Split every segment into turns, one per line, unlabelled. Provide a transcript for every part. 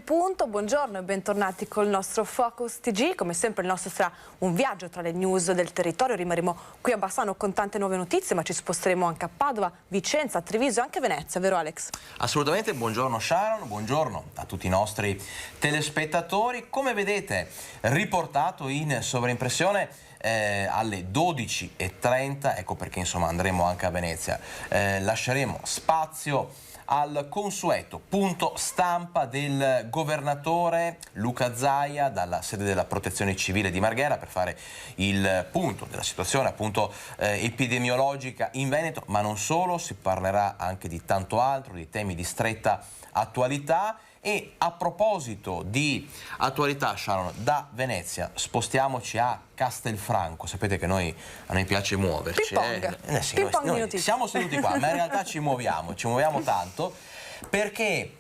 punto, buongiorno e bentornati col nostro Focus TG. Come sempre il nostro sarà un viaggio tra le news del territorio. Rimarremo qui a Bassano con tante nuove notizie, ma ci sposteremo anche a Padova, Vicenza, Treviso e anche Venezia, vero Alex?
Assolutamente, buongiorno Sharon, buongiorno a tutti i nostri telespettatori. Come vedete, riportato in sovraimpressione alle 12:30, ecco perché insomma andremo anche a Venezia. Lasceremo spazio al consueto punto stampa del governatore Luca Zaia dalla sede della Protezione Civile di Marghera per fare il punto della situazione appunto epidemiologica in Veneto, ma non solo, si parlerà anche di tanto altro, di temi di stretta attualità. E a proposito di attualità, Sharon, da Venezia spostiamoci a Castelfranco. Sapete che a noi piace muoverci.
Sì,
noi siamo seduti qua, ma in realtà ci muoviamo tanto perché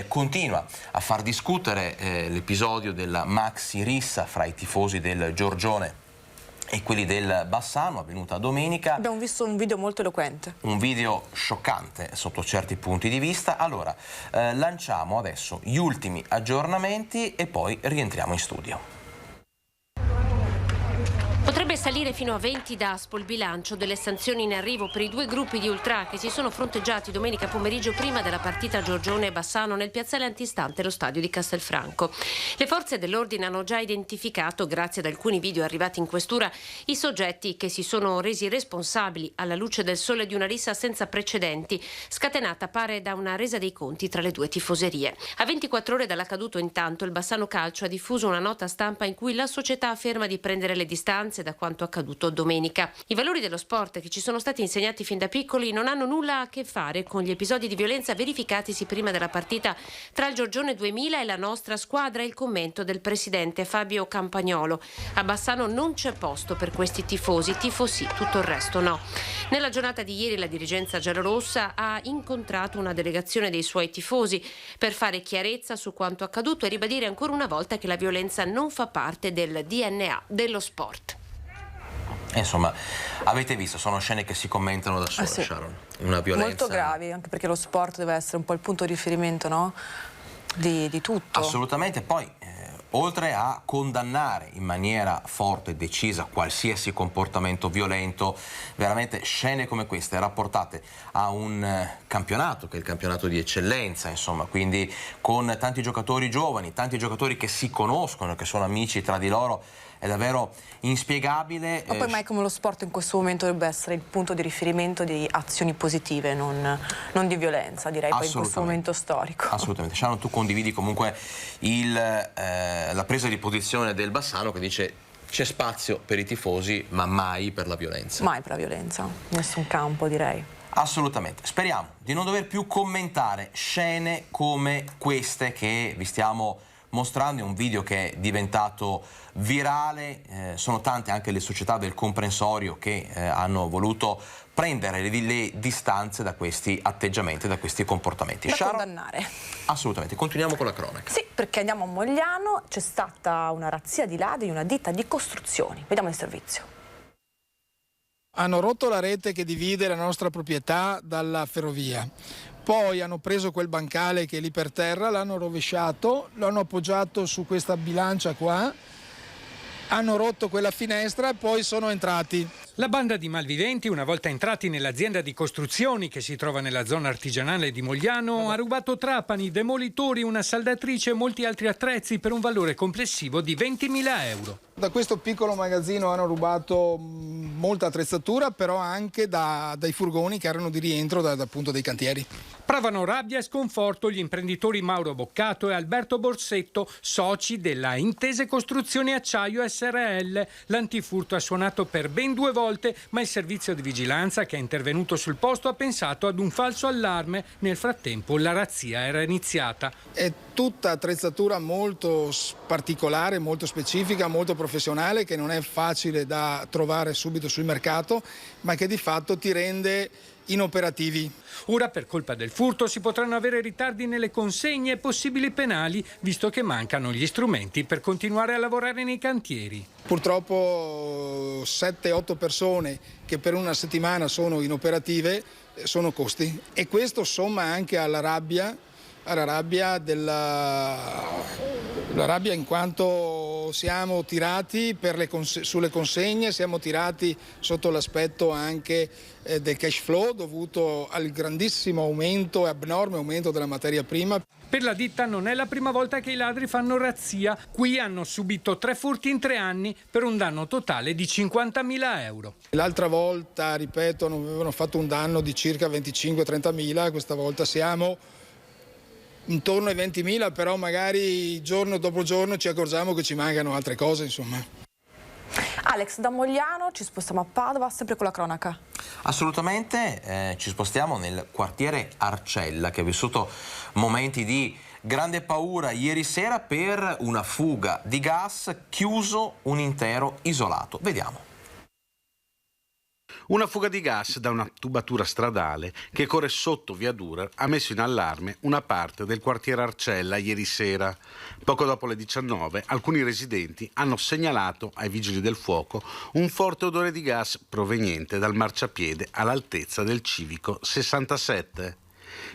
continua a far discutere l'episodio della maxi rissa fra i tifosi del Giorgione e quelli del Bassano, avvenuta domenica.
Abbiamo visto un video molto eloquente. Un
video scioccante sotto certi punti di vista. Allora, lanciamo adesso gli ultimi aggiornamenti e poi rientriamo in studio.
Potrebbe salire fino a 20 DASPO il bilancio delle sanzioni in arrivo per i due gruppi di ultra che si sono fronteggiati domenica pomeriggio prima della partita Giorgione-Bassano nel piazzale antistante lo stadio di Castelfranco. Le forze dell'ordine hanno già identificato, grazie ad alcuni video arrivati in questura, i soggetti che si sono resi responsabili alla luce del sole di una rissa senza precedenti, scatenata pare da una resa dei conti tra le due tifoserie. A 24 ore dall'accaduto, intanto, il Bassano Calcio ha diffuso una nota stampa in cui la società afferma di prendere le distanze da quanto accaduto domenica. I valori dello sport che ci sono stati insegnati fin da piccoli non hanno nulla a che fare con gli episodi di violenza verificatisi prima della partita tra il Giorgione 2000 e la nostra squadra. Il commento del presidente Fabio Campagnolo: a Bassano non c'è posto per questi tifosi, tifo sì, tutto il resto no. Nella giornata di ieri la dirigenza giallorossa ha incontrato una delegazione dei suoi tifosi per fare chiarezza su quanto accaduto e ribadire ancora una volta che la violenza non fa parte del DNA dello sport.
Insomma, avete visto, sono scene che si commentano da sole,
sì.
Sharon. Una violenza
molto gravi, anche perché lo sport deve essere un po' il punto di riferimento, no? di tutto.
Assolutamente, poi oltre a condannare in maniera forte e decisa qualsiasi comportamento violento, veramente scene come queste rapportate a un campionato che è il campionato di eccellenza, insomma, quindi con tanti giocatori giovani, tanti giocatori che si conoscono, che sono amici tra di loro, è davvero inspiegabile.
Ma poi mai come lo sport in questo momento dovrebbe essere il punto di riferimento di azioni positive, non di violenza, direi, poi in questo momento storico.
Assolutamente. Sharon, tu condividi comunque la presa di posizione del Bassano che dice c'è spazio per i tifosi ma mai per la violenza.
Mai per la violenza, in nessun campo, direi.
Assolutamente. Speriamo di non dover più commentare scene come queste che vi stiamo mostrando. È un video che è diventato virale, sono tante anche le società del comprensorio che hanno voluto prendere le distanze da questi atteggiamenti, da questi comportamenti.
Da condannare.
Assolutamente, continuiamo con la cronaca.
Sì, perché andiamo a Mogliano, c'è stata una razzia di ladri in una ditta di costruzioni. Vediamo il servizio.
Hanno rotto la rete che divide la nostra proprietà dalla ferrovia. Poi hanno preso quel bancale che è lì per terra, l'hanno rovesciato, l'hanno appoggiato su questa bilancia qua, hanno rotto quella finestra e poi sono entrati.
La banda di malviventi, una volta entrati nell'azienda di costruzioni che si trova nella zona artigianale di Mogliano, ha rubato trapani, demolitori, una saldatrice e molti altri attrezzi per un valore complessivo di 20.000 euro.
Da questo piccolo magazzino hanno rubato molta attrezzatura, però anche dai furgoni che erano di rientro appunto dai cantieri.
Provano rabbia e sconforto gli imprenditori Mauro Boccato e Alberto Borsetto, soci della Intese Costruzioni Acciaio SRL. L'antifurto ha suonato per ben 2 volte, ma il servizio di vigilanza che è intervenuto sul posto ha pensato ad un falso allarme. Nel frattempo la razzia era iniziata.
È tutta attrezzatura molto particolare, molto specifica, molto professionale, che non è facile da trovare subito sul mercato, ma che di fatto ti rende inoperativi.
Ora, per colpa del furto, si potranno avere ritardi nelle consegne e possibili penali, visto che mancano gli strumenti per continuare a lavorare nei cantieri.
Purtroppo 7-8 persone che per una settimana sono inoperative sono costi, e questo somma anche alla rabbia alla rabbia in quanto siamo tirati sulle consegne, siamo tirati sotto l'aspetto anche del cash flow dovuto al grandissimo aumento e abnorme aumento della materia prima.
Per la ditta non è la prima volta che i ladri fanno razzia. Qui hanno subito 3 furti in 3 anni per un danno totale di 50.000 euro.
L'altra volta, ripeto, avevano fatto un danno di circa 25-30.000, questa volta siamo intorno ai 20.000, però magari giorno dopo giorno ci accorgiamo che ci mancano altre cose, insomma.
Alex, da Mogliano ci spostiamo a Padova, sempre con la cronaca.
Assolutamente, ci spostiamo nel quartiere Arcella, che ha vissuto momenti di grande paura ieri sera per una fuga di gas, chiuso un intero isolato. Vediamo.
Una fuga di gas da una tubatura stradale che corre sotto via Dürer ha messo in allarme una parte del quartiere Arcella ieri sera. Poco dopo le 19, alcuni residenti hanno segnalato ai vigili del fuoco un forte odore di gas proveniente dal marciapiede all'altezza del civico 67.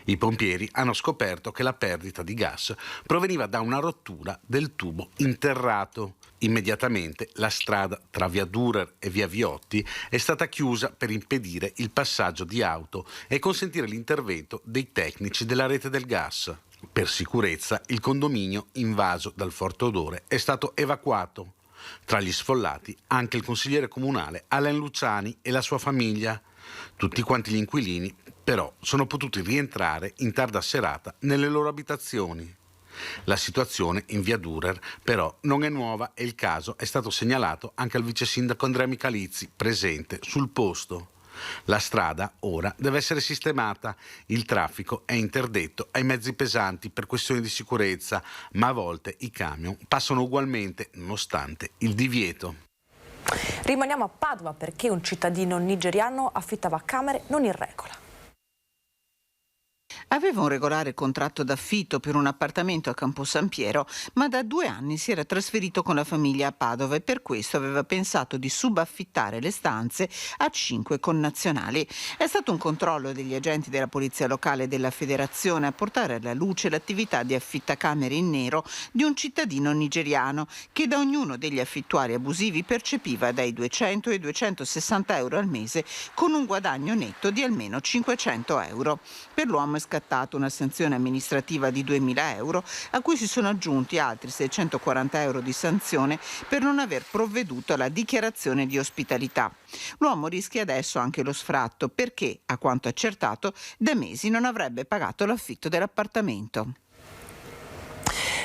I pompieri hanno scoperto che la perdita di gas proveniva da una rottura del tubo interrato. Immediatamente la strada tra via Dürer e via Viotti è stata chiusa per impedire il passaggio di auto e consentire l'intervento dei tecnici della rete del gas. Per sicurezza, il condominio invaso dal forte odore è stato evacuato. Tra gli sfollati anche il consigliere comunale Alain Luciani e la sua famiglia. Tutti quanti gli inquilini però sono potuti rientrare in tarda serata nelle loro abitazioni. La situazione in via Dürer però non è nuova e il caso è stato segnalato anche al vice sindaco Andrea Michalizzi, presente sul posto. La strada ora deve essere sistemata, il traffico è interdetto ai mezzi pesanti per questioni di sicurezza, ma a volte i camion passano ugualmente nonostante il divieto.
Rimaniamo a Padova perché un cittadino nigeriano affittava camere non in regola.
Aveva un regolare contratto d'affitto per un appartamento a Campo San Piero, ma da 2 anni si era trasferito con la famiglia a Padova e per questo aveva pensato di subaffittare le stanze a 5 connazionali. È stato un controllo degli agenti della polizia locale e della federazione a portare alla luce l'attività di affittacamere in nero di un cittadino nigeriano che da ognuno degli affittuari abusivi percepiva dai 200 ai 260 euro al mese con un guadagno netto di almeno 500 euro. Per l'uomo è scattata una sanzione amministrativa di 2.000 euro, a cui si sono aggiunti altri 640 euro di sanzione per non aver provveduto alla dichiarazione di ospitalità. L'uomo rischia adesso anche lo sfratto perché, a quanto accertato, da mesi non avrebbe pagato l'affitto dell'appartamento.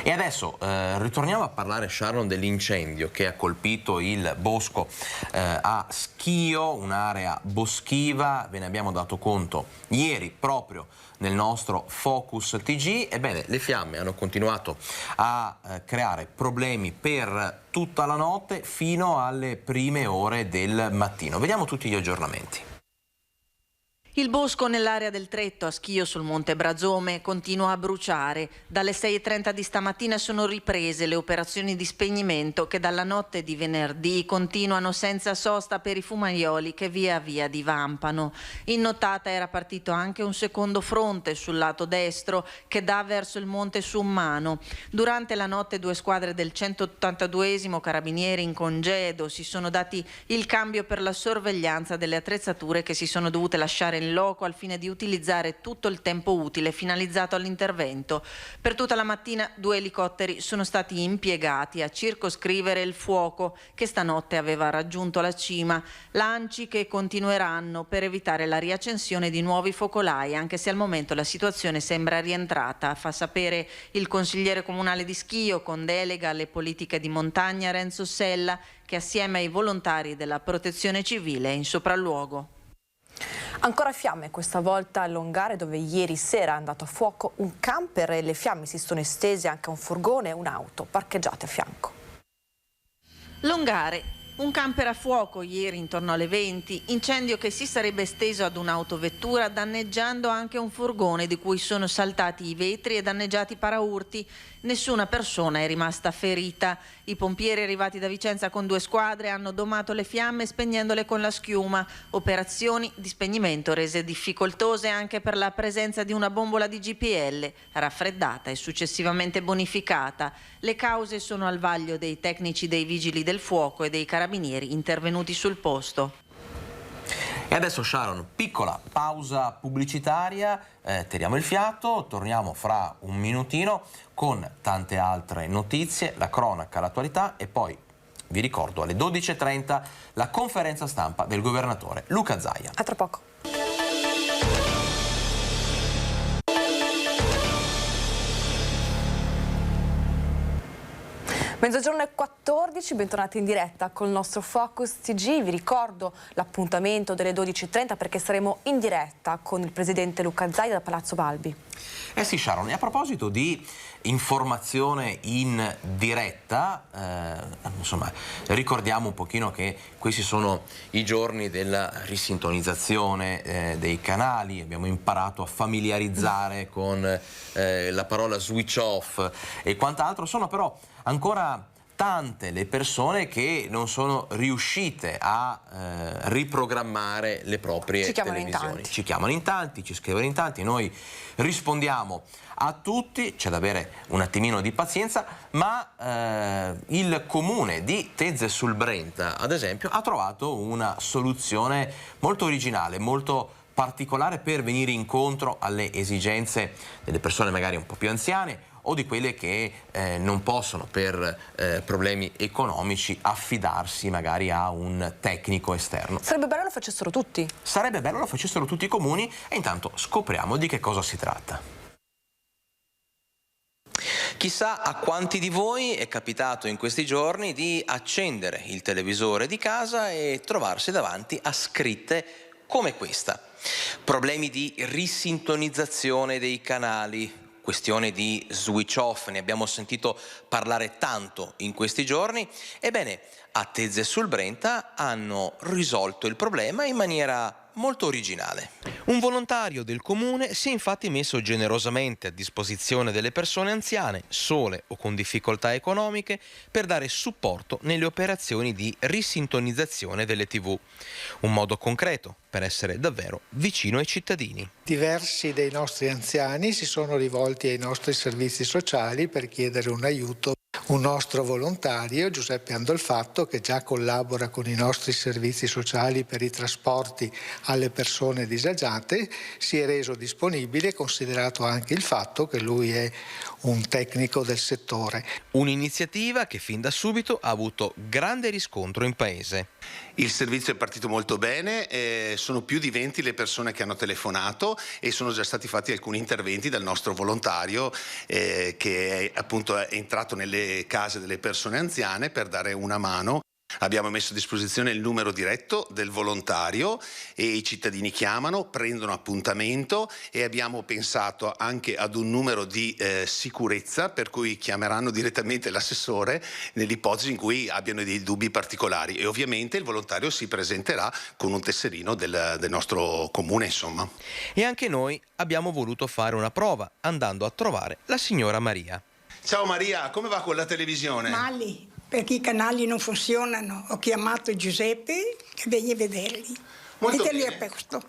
E adesso ritorniamo a parlare, Sharon, dell'incendio che ha colpito il bosco a Schio, un'area boschiva. Ve ne abbiamo dato conto ieri proprio nel nostro Focus TG. Ebbene, le fiamme hanno continuato a creare problemi per tutta la notte fino alle prime ore del mattino. Vediamo tutti gli aggiornamenti.
Il bosco nell'area del Tretto, a Schio sul Monte Brazome, continua a bruciare. Dalle 6:30 di stamattina sono riprese le operazioni di spegnimento che dalla notte di venerdì continuano senza sosta per i fumaioli che via via divampano. In nottata era partito anche un secondo fronte sul lato destro che dà verso il Monte Summano. Durante la notte 2 squadre del 182esimo Carabinieri in congedo si sono dati il cambio per la sorveglianza delle attrezzature che si sono dovute lasciare in loco al fine di utilizzare tutto il tempo utile finalizzato all'intervento. Per tutta la mattina 2 elicotteri sono stati impiegati a circoscrivere il fuoco che stanotte aveva raggiunto la cima, lanci che continueranno per evitare la riaccensione di nuovi focolai, anche se al momento la situazione sembra rientrata, fa sapere il consigliere comunale di Schio con delega alle politiche di montagna Renzo Sella, che assieme ai volontari della protezione civile è in sopralluogo.
Ancora fiamme, questa volta a Longare, dove ieri sera è andato a fuoco un camper e le fiamme si sono estese anche a un furgone e un'auto parcheggiate a fianco.
Longare, Un camper a fuoco ieri intorno alle 20, incendio che si sarebbe esteso ad un'autovettura danneggiando anche un furgone di cui sono saltati i vetri e danneggiati i paraurti. Nessuna persona è rimasta ferita. I pompieri arrivati da Vicenza con 2 squadre hanno domato le fiamme spegnendole con la schiuma. Operazioni di spegnimento rese difficoltose anche per la presenza di una bombola di GPL, raffreddata e successivamente bonificata. Le cause sono al vaglio dei tecnici dei vigili del fuoco e dei carabinieri intervenuti sul posto.
E adesso, Sharon, piccola pausa pubblicitaria, tiriamo il fiato, torniamo fra un minutino con tante altre notizie, la cronaca, l'attualità e poi, vi ricordo, alle 12:30 la conferenza stampa del governatore Luca Zaia.
A tra poco. Mezzogiorno e 14, bentornati in diretta col nostro Focus TG. Vi ricordo l'appuntamento delle 12:30 perché saremo in diretta con il presidente Luca Zaia da Palazzo Balbi.
Eh sì, Sharon, e a proposito di informazione in diretta, insomma, ricordiamo un pochino che questi sono i giorni della risintonizzazione dei canali. Abbiamo imparato a familiarizzare con la parola switch off e quant'altro. Sono però ancora tante le persone che non sono riuscite a riprogrammare le proprie televisioni. Ci chiamano in tanti, ci scrivono in tanti, noi rispondiamo a tutti, c'è da avere un attimino di pazienza, ma il comune di Tezze sul Brenta, ad esempio, ha trovato una soluzione molto originale, molto particolare per venire incontro alle esigenze delle persone magari un po' più anziane o di quelle che non possono per problemi economici affidarsi magari a un tecnico esterno.
Sarebbe bello lo facessero tutti.
Sarebbe bello lo facessero tutti i comuni e intanto scopriamo di che cosa si tratta. Chissà a quanti di voi è capitato in questi giorni di accendere il televisore di casa e trovarsi davanti a scritte come questa. Problemi di risintonizzazione dei canali. Questione di switch off, ne abbiamo sentito parlare tanto in questi giorni. Ebbene, a Tezze sul Brenta hanno risolto il problema in maniera molto originale. Un volontario del comune si è infatti messo generosamente a disposizione delle persone anziane, sole o con difficoltà economiche, per dare supporto nelle operazioni di risintonizzazione delle TV. Un modo concreto per essere davvero vicino ai cittadini.
Diversi dei nostri anziani si sono rivolti ai nostri servizi sociali per chiedere un aiuto. Un nostro volontario, Giuseppe Andolfatto, che già collabora con i nostri servizi sociali per i trasporti alle persone disagiate, si è reso disponibile, considerato anche il fatto che lui è un tecnico del settore.
Un'iniziativa che fin da subito ha avuto grande riscontro in paese.
Il servizio è partito molto bene, sono più di 20 le persone che hanno telefonato e sono già stati fatti alcuni interventi dal nostro volontario che è appunto entrato nelle case delle persone anziane per dare una mano. Abbiamo messo a disposizione il numero diretto del volontario e i cittadini chiamano, prendono appuntamento e abbiamo pensato anche ad un numero di sicurezza per cui chiameranno direttamente l'assessore nell'ipotesi in cui abbiano dei dubbi particolari e ovviamente il volontario si presenterà con un tesserino del nostro comune, insomma.
E anche noi abbiamo voluto fare una prova andando a trovare la signora Maria.
Ciao Maria, come va con la televisione?
Male, perché i canali non funzionano. Ho chiamato Giuseppe che viene a vederli.
Molto
Metterli
bene.
a posto.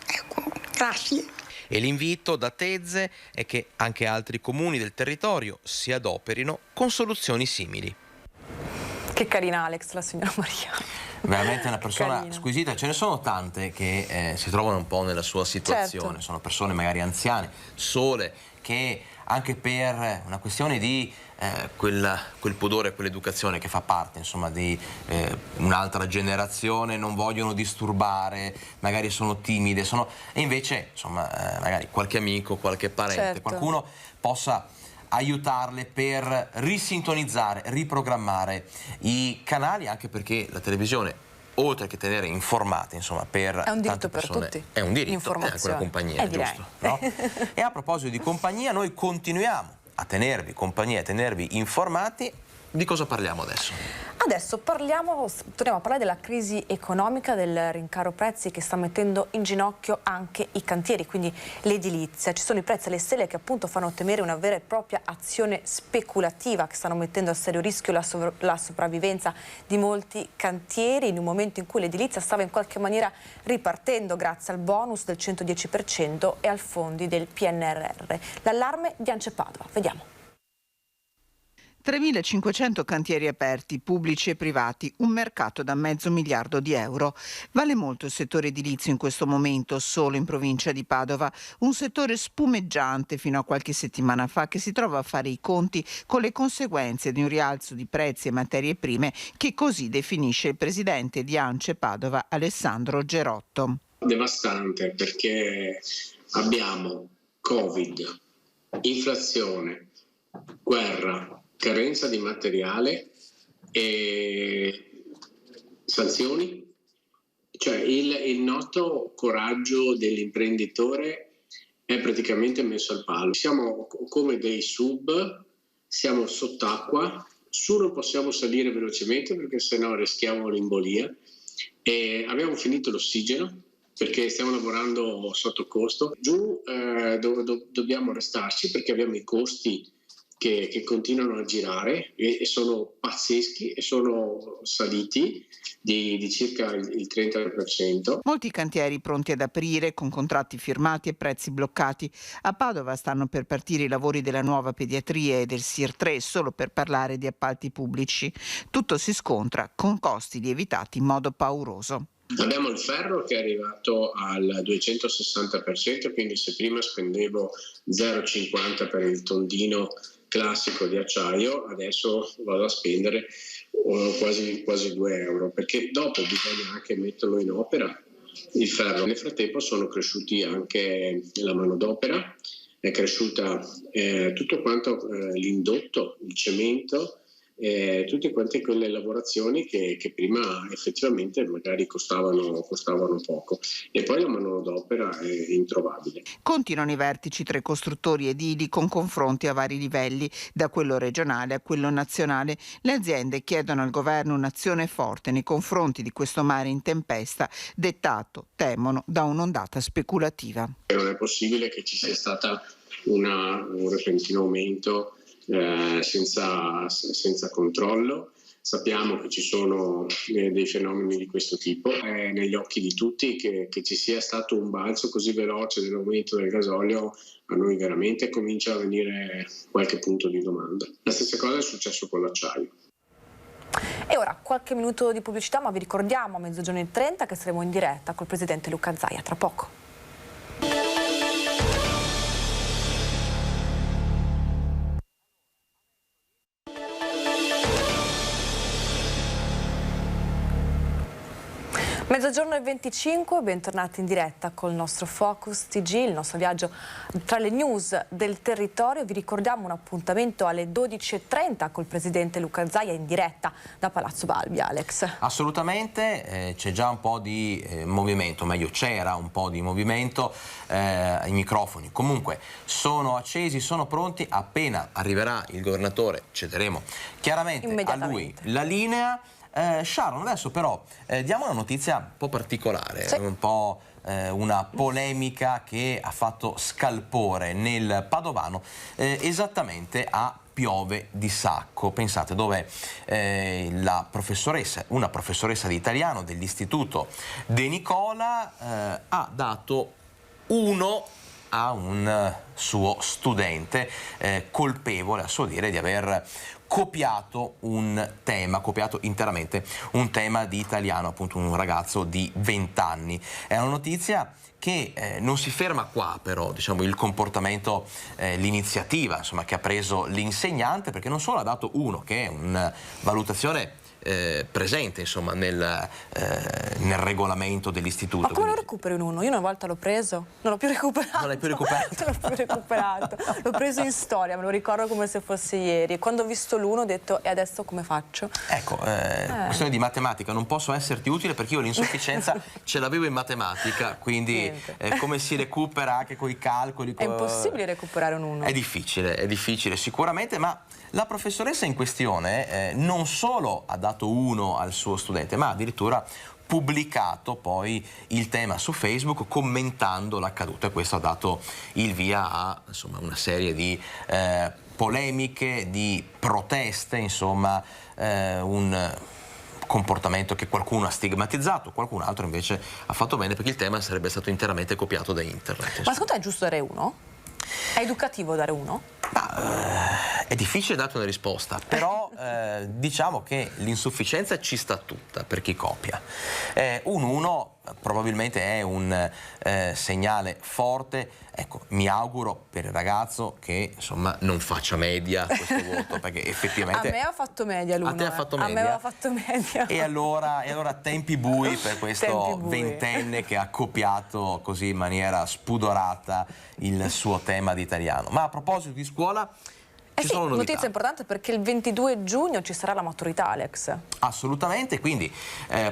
Ecco, grazie.
E l'invito da Tezze è che anche altri comuni del territorio si adoperino con soluzioni simili.
Che carina Alex, la signora Maria.
Veramente una persona
Carina.
squisita, ce ne sono tante che si trovano un po' nella sua situazione,
Certo.
sono persone magari anziane, sole, che anche per una questione di quel pudore, quell'educazione che fa parte insomma di un'altra generazione, non vogliono disturbare, magari sono timide, e invece insomma magari qualche amico, qualche parente,
Certo.
qualcuno possa aiutarle per risintonizzare, riprogrammare i canali, anche perché la televisione, oltre che tenere informate, insomma, per
È un diritto
tante
per
persone,
tutti.
è un diritto, è
L'informazione.
anche una compagnia,
direi.
giusto? No? E a proposito di compagnia, noi continuiamo a tenervi compagnia, a tenervi informati Di cosa parliamo adesso?
Adesso torniamo a parlare della crisi economica, del rincaro prezzi che sta mettendo in ginocchio anche i cantieri, quindi l'edilizia. Ci sono i prezzi alle stelle che appunto fanno temere una vera e propria azione speculativa che stanno mettendo a serio rischio la sopravvivenza di molti cantieri in un momento in cui l'edilizia stava in qualche maniera ripartendo grazie al bonus del 110% e al fondi del PNRR. L'allarme di Ance Padova, vediamo.
3.500 cantieri aperti, pubblici e privati, un mercato da $500 miliardi. Vale molto il settore edilizio in questo momento, solo in provincia di Padova, un settore spumeggiante fino a qualche settimana fa che si trova a fare i conti con le conseguenze di un rialzo di prezzi e materie prime che così definisce il presidente di Ance Padova, Alessandro Gerotto.
Devastante, perché abbiamo Covid, inflazione, guerra, carenza di materiale e sanzioni. Cioè il nostro coraggio dell'imprenditore è praticamente messo al palo. Siamo come dei sub, siamo sott'acqua, su non possiamo salire velocemente perché sennò rischiamo l'embolia e abbiamo finito l'ossigeno perché stiamo lavorando sotto costo. Giù dobbiamo restarci perché abbiamo i costi che continuano a girare e sono pazzeschi e sono saliti di circa il 30%.
Molti cantieri pronti ad aprire con contratti firmati e prezzi bloccati. A Padova stanno per partire i lavori della nuova pediatria e del SIR 3, solo per parlare di appalti pubblici. Tutto si scontra con costi lievitati in modo pauroso.
Abbiamo il ferro che è arrivato al 260%, quindi se prima spendevo 0,50 per il tondino classico di acciaio, adesso vado a spendere quasi €2, perché dopo bisogna anche metterlo in opera il ferro. Nel frattempo sono cresciuti anche la manodopera, è cresciuta tutto quanto l'indotto, il cemento, tutte quante quelle lavorazioni che prima effettivamente magari costavano poco, e poi la manodopera è introvabile.
Continuano i vertici tra i costruttori edili con confronti a vari livelli, da quello regionale a quello nazionale. Le aziende chiedono al governo un'azione forte nei confronti di questo mare in tempesta, dettato, temono, da un'ondata speculativa.
Non è possibile che ci sia stata un repentino aumento senza controllo. Sappiamo che ci sono dei fenomeni di questo tipo. È negli occhi di tutti che ci sia stato un balzo così veloce dell'aumento del gasolio. A noi veramente comincia a venire qualche punto di domanda. La stessa cosa è successo con l'acciaio.
E ora qualche minuto di pubblicità, ma vi ricordiamo a 12:30 che saremo in diretta col presidente Luca Zaia. Tra poco. Mezzogiorno e 25, bentornati in diretta col nostro Focus TG, il nostro viaggio tra le news del territorio. Vi ricordiamo un appuntamento alle 12:30 col presidente Luca Zaia in diretta da Palazzo Balbi. Alex.
Assolutamente, c'è già un po' di movimento, meglio c'era un po' di movimento, i microfoni comunque sono accesi, sono pronti. Appena arriverà il governatore cederemo chiaramente a lui la linea. Sharon, adesso però diamo una notizia un po' particolare, sì. Un po' una polemica che ha fatto scalpore nel Padovano, esattamente a Piove di Sacco, pensate, dove una professoressa di italiano dell'istituto De Nicola ha dato 1 a un suo studente colpevole, a suo dire, di aver copiato interamente un tema di italiano, appunto un ragazzo di 20 anni. È una notizia che non si ferma qua, però, diciamo, il comportamento, l'iniziativa, insomma, che ha preso l'insegnante, perché non solo ha dato 1, che è una valutazione presente insomma nel regolamento dell'istituto.
Ma come lo recuperi un 1? Io una volta l'ho preso, non l'ho più recuperato.
Non l'hai più recuperato?
Non l'ho più recuperato. L'ho preso in storia, me lo ricordo come se fosse ieri. E quando ho visto l'1 ho detto, e adesso come faccio?
Ecco, questione di matematica, non posso esserti utile perché io l'insufficienza ce l'avevo in matematica, quindi come si recupera anche con i calcoli?
È impossibile recuperare un 1.
È difficile sicuramente, ma la professoressa in questione non solo ha dato 1 al suo studente, ma addirittura pubblicato poi il tema su Facebook commentando l'accaduto, e questo ha dato il via a insomma una serie di polemiche, di proteste, insomma un comportamento che qualcuno ha stigmatizzato, qualcun altro invece ha fatto bene perché il tema sarebbe stato interamente copiato da internet.
Ma secondo te è giusto dare 1? È educativo dare 1?
È difficile dare una risposta, però diciamo che l'insufficienza ci sta tutta per chi copia. Un 1 probabilmente è un segnale forte. Ecco, mi auguro per il ragazzo che insomma non faccia media questo voto, perché effettivamente
a me ha fatto media l'1.
A te ha fatto media?
A me aveva fatto media.
E allora tempi bui per questo ventenne che ha copiato così in maniera spudorata il suo tema di italiano. Ma a proposito di scuola, ci sono novità.
Notizia importante perché il 22 giugno ci sarà la maturità, Alex.
Assolutamente, quindi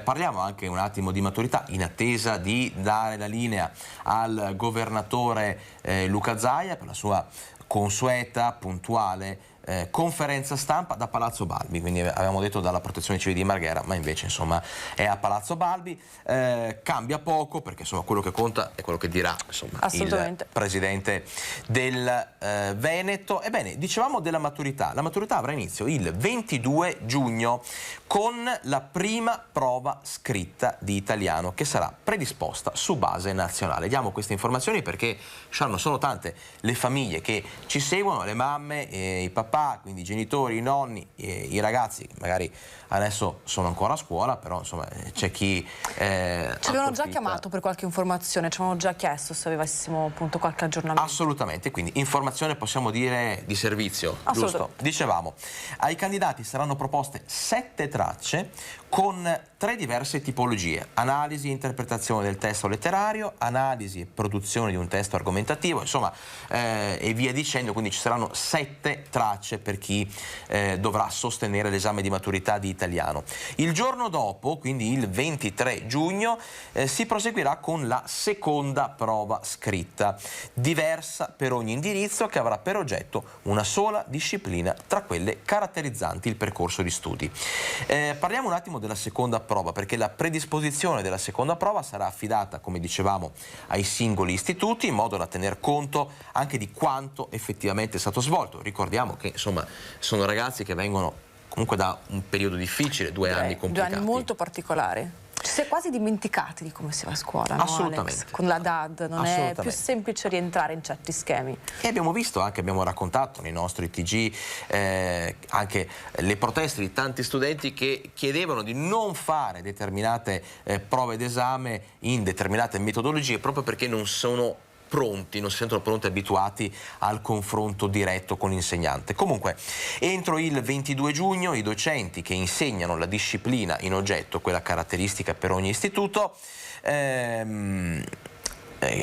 parliamo anche un attimo di maturità in attesa di dare la linea al governatore Luca Zaia per la sua consueta, puntuale conferenza stampa da Palazzo Balbi, quindi avevamo detto dalla Protezione Civile di Marghera, ma invece insomma è a Palazzo Balbi. Cambia poco perché insomma quello che conta è quello che dirà insomma il presidente del Veneto. Ebbene, dicevamo della maturità. La maturità avrà inizio il 22 giugno con la prima prova scritta di italiano che sarà predisposta su base nazionale. Diamo queste informazioni perché sono tante le famiglie che ci seguono, le mamme, i papà, quindi i genitori, i nonni, i ragazzi, magari adesso sono ancora a scuola, però insomma c'è chi
ci avevano già chiamato per qualche informazione, ci avevano già chiesto se avessimo appunto qualche aggiornamento.
Assolutamente, quindi informazione possiamo dire di servizio, giusto? Dicevamo, ai candidati saranno proposte 7 tracce con 3 diverse tipologie: analisi e interpretazione del testo letterario, analisi e produzione di un testo argomentativo, insomma e via dicendo. Quindi ci saranno 7 tracce per chi dovrà sostenere l'esame di maturità di italiano. Il giorno dopo, quindi il 23 giugno, si proseguirà con la seconda prova scritta, diversa per ogni indirizzo, che avrà per oggetto una sola disciplina tra quelle caratterizzanti il percorso di studi. Parliamo un attimo della seconda prova, perché la predisposizione della seconda prova sarà affidata, come dicevamo, ai singoli istituti, in modo da tener conto anche di quanto effettivamente è stato svolto. Ricordiamo che insomma sono ragazzi che vengono comunque da un periodo difficile, 2 anni complicati.
2 anni molto particolari. Ci si è quasi dimenticati di come si va a scuola, no,
assolutamente.
Alex? Con la DAD non è più semplice rientrare in certi schemi.
E abbiamo visto, anche abbiamo raccontato nei nostri TG anche le proteste di tanti studenti che chiedevano di non fare determinate prove d'esame in determinate metodologie proprio perché non sono pronti, non si sentono pronti e abituati al confronto diretto con l'insegnante. Comunque, entro il 22 giugno i docenti che insegnano la disciplina in oggetto, quella caratteristica per ogni istituto,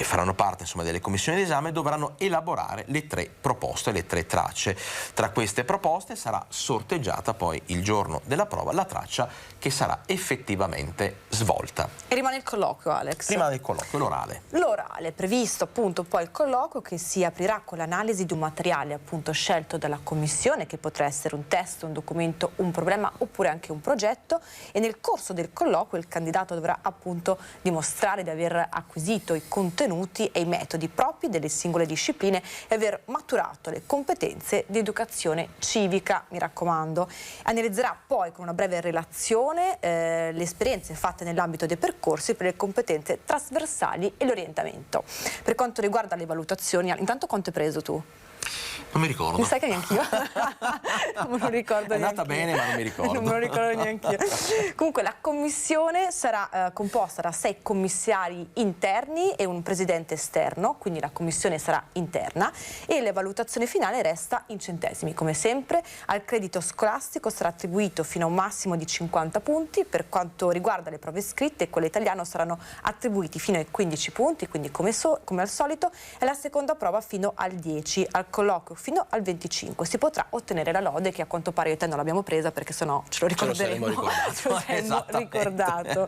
faranno parte insomma delle commissioni d'esame, dovranno elaborare le 3 proposte, le 3 tracce. Tra queste proposte sarà sorteggiata poi il giorno della prova la traccia che sarà effettivamente svolta.
E rimane il colloquio, Alex?
Prima del colloquio, l'orale.
L'orale, previsto appunto poi il colloquio che si aprirà con l'analisi di un materiale appunto scelto dalla commissione, che potrà essere un testo, un documento, un problema oppure anche un progetto, e nel corso del colloquio il candidato dovrà appunto dimostrare di aver acquisito i contenuti e i metodi propri delle singole discipline e aver maturato le competenze di educazione civica, mi raccomando. Analizzerà poi con una breve relazione le esperienze fatte nell'ambito dei percorsi per le competenze trasversali e l'orientamento. Per quanto riguarda le valutazioni, intanto quanto hai preso tu?
Non mi ricordo.
Mi sa che neanch'io. Non mi ricordo.
È andata bene, ma non mi ricordo.
Non me lo ricordo neanch'io. Comunque la commissione sarà composta da 6 commissari interni e un presidente esterno, quindi la commissione sarà interna e la valutazione finale resta in centesimi. Come sempre, al credito scolastico sarà attribuito fino a un massimo di 50 punti. Per quanto riguarda le prove scritte, quelle italiano saranno attribuiti fino ai 15 punti, quindi come al solito, e la seconda prova fino al 10, al colloquio fino al 25. Si potrà ottenere la lode, che a quanto pare io e te non l'abbiamo presa perché sennò ce lo ricorderemo. Ce lo saremmo ricordato.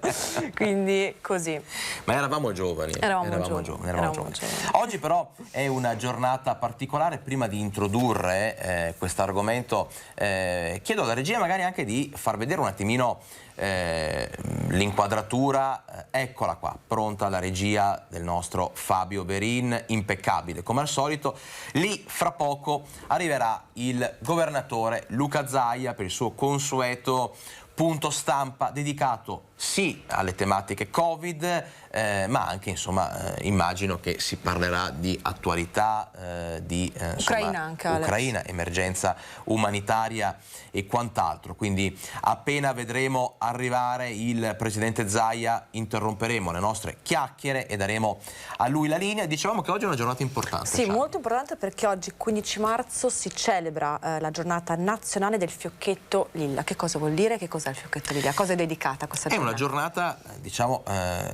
Quindi così.
Ma eravamo giovani. Eravamo giovani. Oggi però è una giornata particolare. Prima di introdurre questo argomento, chiedo alla regia magari anche di far vedere un attimino l'inquadratura. Eccola qua, pronta la regia del nostro Fabio Berin, impeccabile come al solito. Lì fra poco arriverà il governatore Luca Zaia per il suo consueto punto stampa dedicato sì alle tematiche Covid, ma anche insomma immagino che si parlerà di attualità, di
Ucraina, anche,
Ucraina, emergenza umanitaria e quant'altro. Quindi appena vedremo arrivare il presidente Zaia interromperemo le nostre chiacchiere e daremo a lui la linea. Dicevamo che oggi è una giornata importante.
Sì, molto importante, perché oggi 15 marzo si celebra la giornata nazionale del fiocchetto lilla. Che cosa vuol dire? Che cos'è il fiocchetto lilla? A cosa è dedicata questa giornata?
È una giornata, diciamo,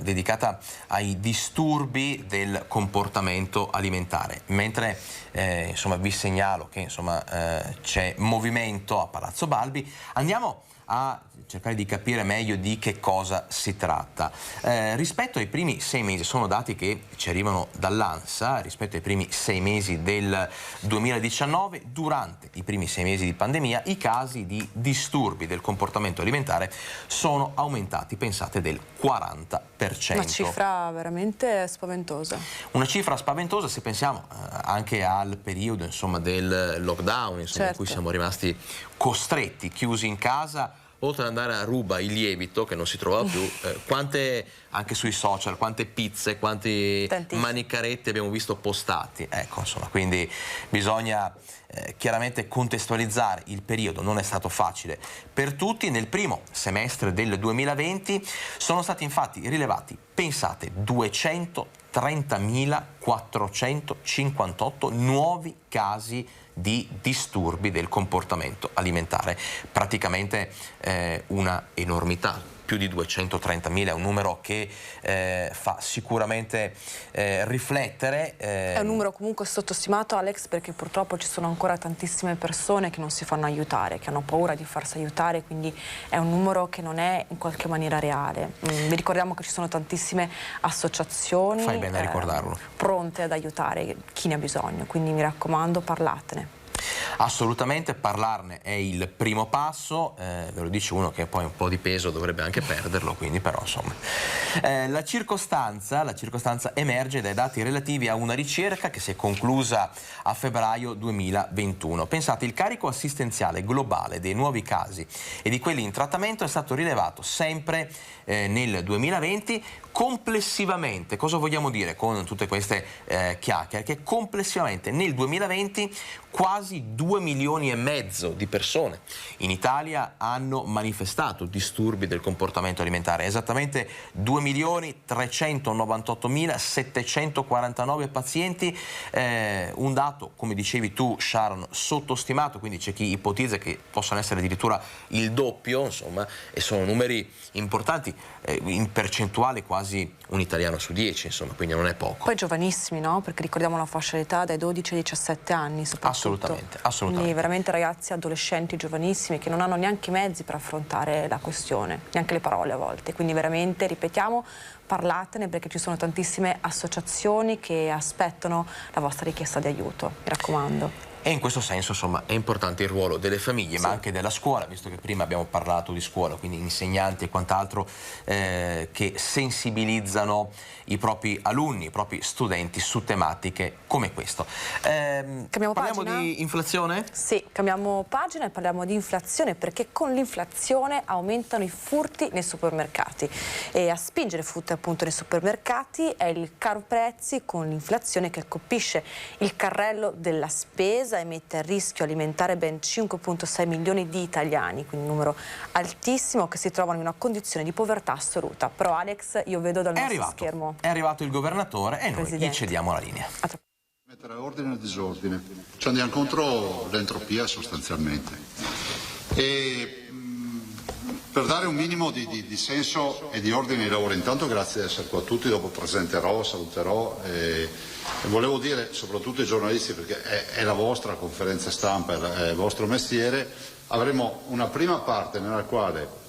dedicata ai disturbi del comportamento alimentare. Mentre insomma vi segnalo che insomma c'è movimento a Palazzo Balbi, andiamo a cercare di capire meglio di che cosa si tratta. Rispetto ai primi 6 mesi, sono dati che ci arrivano dall'ANSA, rispetto ai primi 6 mesi del 2019, durante i primi 6 mesi di pandemia i casi di disturbi del comportamento alimentare sono aumentati, pensate, del 40%.
Una cifra veramente spaventosa.
Una cifra spaventosa se pensiamo anche al periodo insomma del lockdown, insomma, in cui siamo rimasti costretti, chiusi in casa. Oltre ad andare a ruba il lievito che non si trovava più, quante, anche sui social, quante pizze, quanti manicaretti abbiamo visto postati. Ecco, insomma, quindi bisogna chiaramente contestualizzare il periodo. Non è stato facile per tutti. Nel primo semestre del 2020 sono stati infatti rilevati, pensate, 230.458 nuovi casi di disturbi del comportamento alimentare, praticamente una enormità. Più di 230.000 è un numero che fa sicuramente riflettere.
È un numero comunque sottostimato, Alex, perché purtroppo ci sono ancora tantissime persone che non si fanno aiutare, che hanno paura di farsi aiutare, quindi è un numero che non è in qualche maniera reale. Vi ricordiamo che ci sono tantissime associazioni,
fai bene a ricordarlo,
pronte ad aiutare chi ne ha bisogno, quindi mi raccomando, parlatene.
Assolutamente, parlarne è il primo passo, ve lo dice uno che poi un po' di peso dovrebbe anche perderlo, quindi però insomma. La circostanza emerge dai dati relativi a una ricerca che si è conclusa a febbraio 2021. Pensate, il carico assistenziale globale dei nuovi casi e di quelli in trattamento è stato rilevato sempre nel 2020. Complessivamente, cosa vogliamo dire con tutte queste chiacchiere? Che complessivamente nel 2020 quasi 2,5 milioni di persone in Italia hanno manifestato disturbi del comportamento alimentare, esattamente 2.398.749 pazienti, un dato, come dicevi tu Sharon, sottostimato, quindi c'è chi ipotizza che possano essere addirittura il doppio, insomma, e sono numeri importanti, in percentuale quasi un italiano su 10, insomma, quindi non è poco.
Poi giovanissimi, no? Perché ricordiamo la fascia d'età dai 12 ai 17 anni soprattutto.
Assolutamente.
Quindi veramente ragazzi, adolescenti, giovanissimi, che non hanno neanche i mezzi per affrontare la questione, neanche le parole a volte. Quindi veramente, ripetiamo, parlatene, perché ci sono tantissime associazioni che aspettano la vostra richiesta di aiuto, mi raccomando.
E in questo senso, insomma, è importante il ruolo delle famiglie, ma anche della scuola, visto che prima abbiamo parlato di scuola, quindi insegnanti e quant'altro che sensibilizzano i propri alunni, i propri studenti su tematiche come questo. Parliamo
pagina?
di inflazione?
Sì, cambiamo pagina e parliamo di inflazione, perché con l'inflazione aumentano i furti nei supermercati, e a spingere furti appunto nei supermercati è il caro prezzi con l'inflazione che colpisce il carrello della spesa, pobreza e mette a rischio alimentare ben 5,6 milioni di italiani, quindi un numero altissimo, che si trovano in una condizione di povertà assoluta. Però Alex, io vedo dal nostro schermo.
È arrivato il governatore e noi gli cediamo la linea.
Mettere ordine e disordine, ci andiamo contro l'entropia sostanzialmente. E per dare un minimo di senso e di ordine ai lavori, intanto grazie di essere qua tutti, dopo presenterò, saluterò e volevo dire soprattutto ai giornalisti, perché è la vostra conferenza stampa, è il vostro mestiere, avremo una prima parte nella quale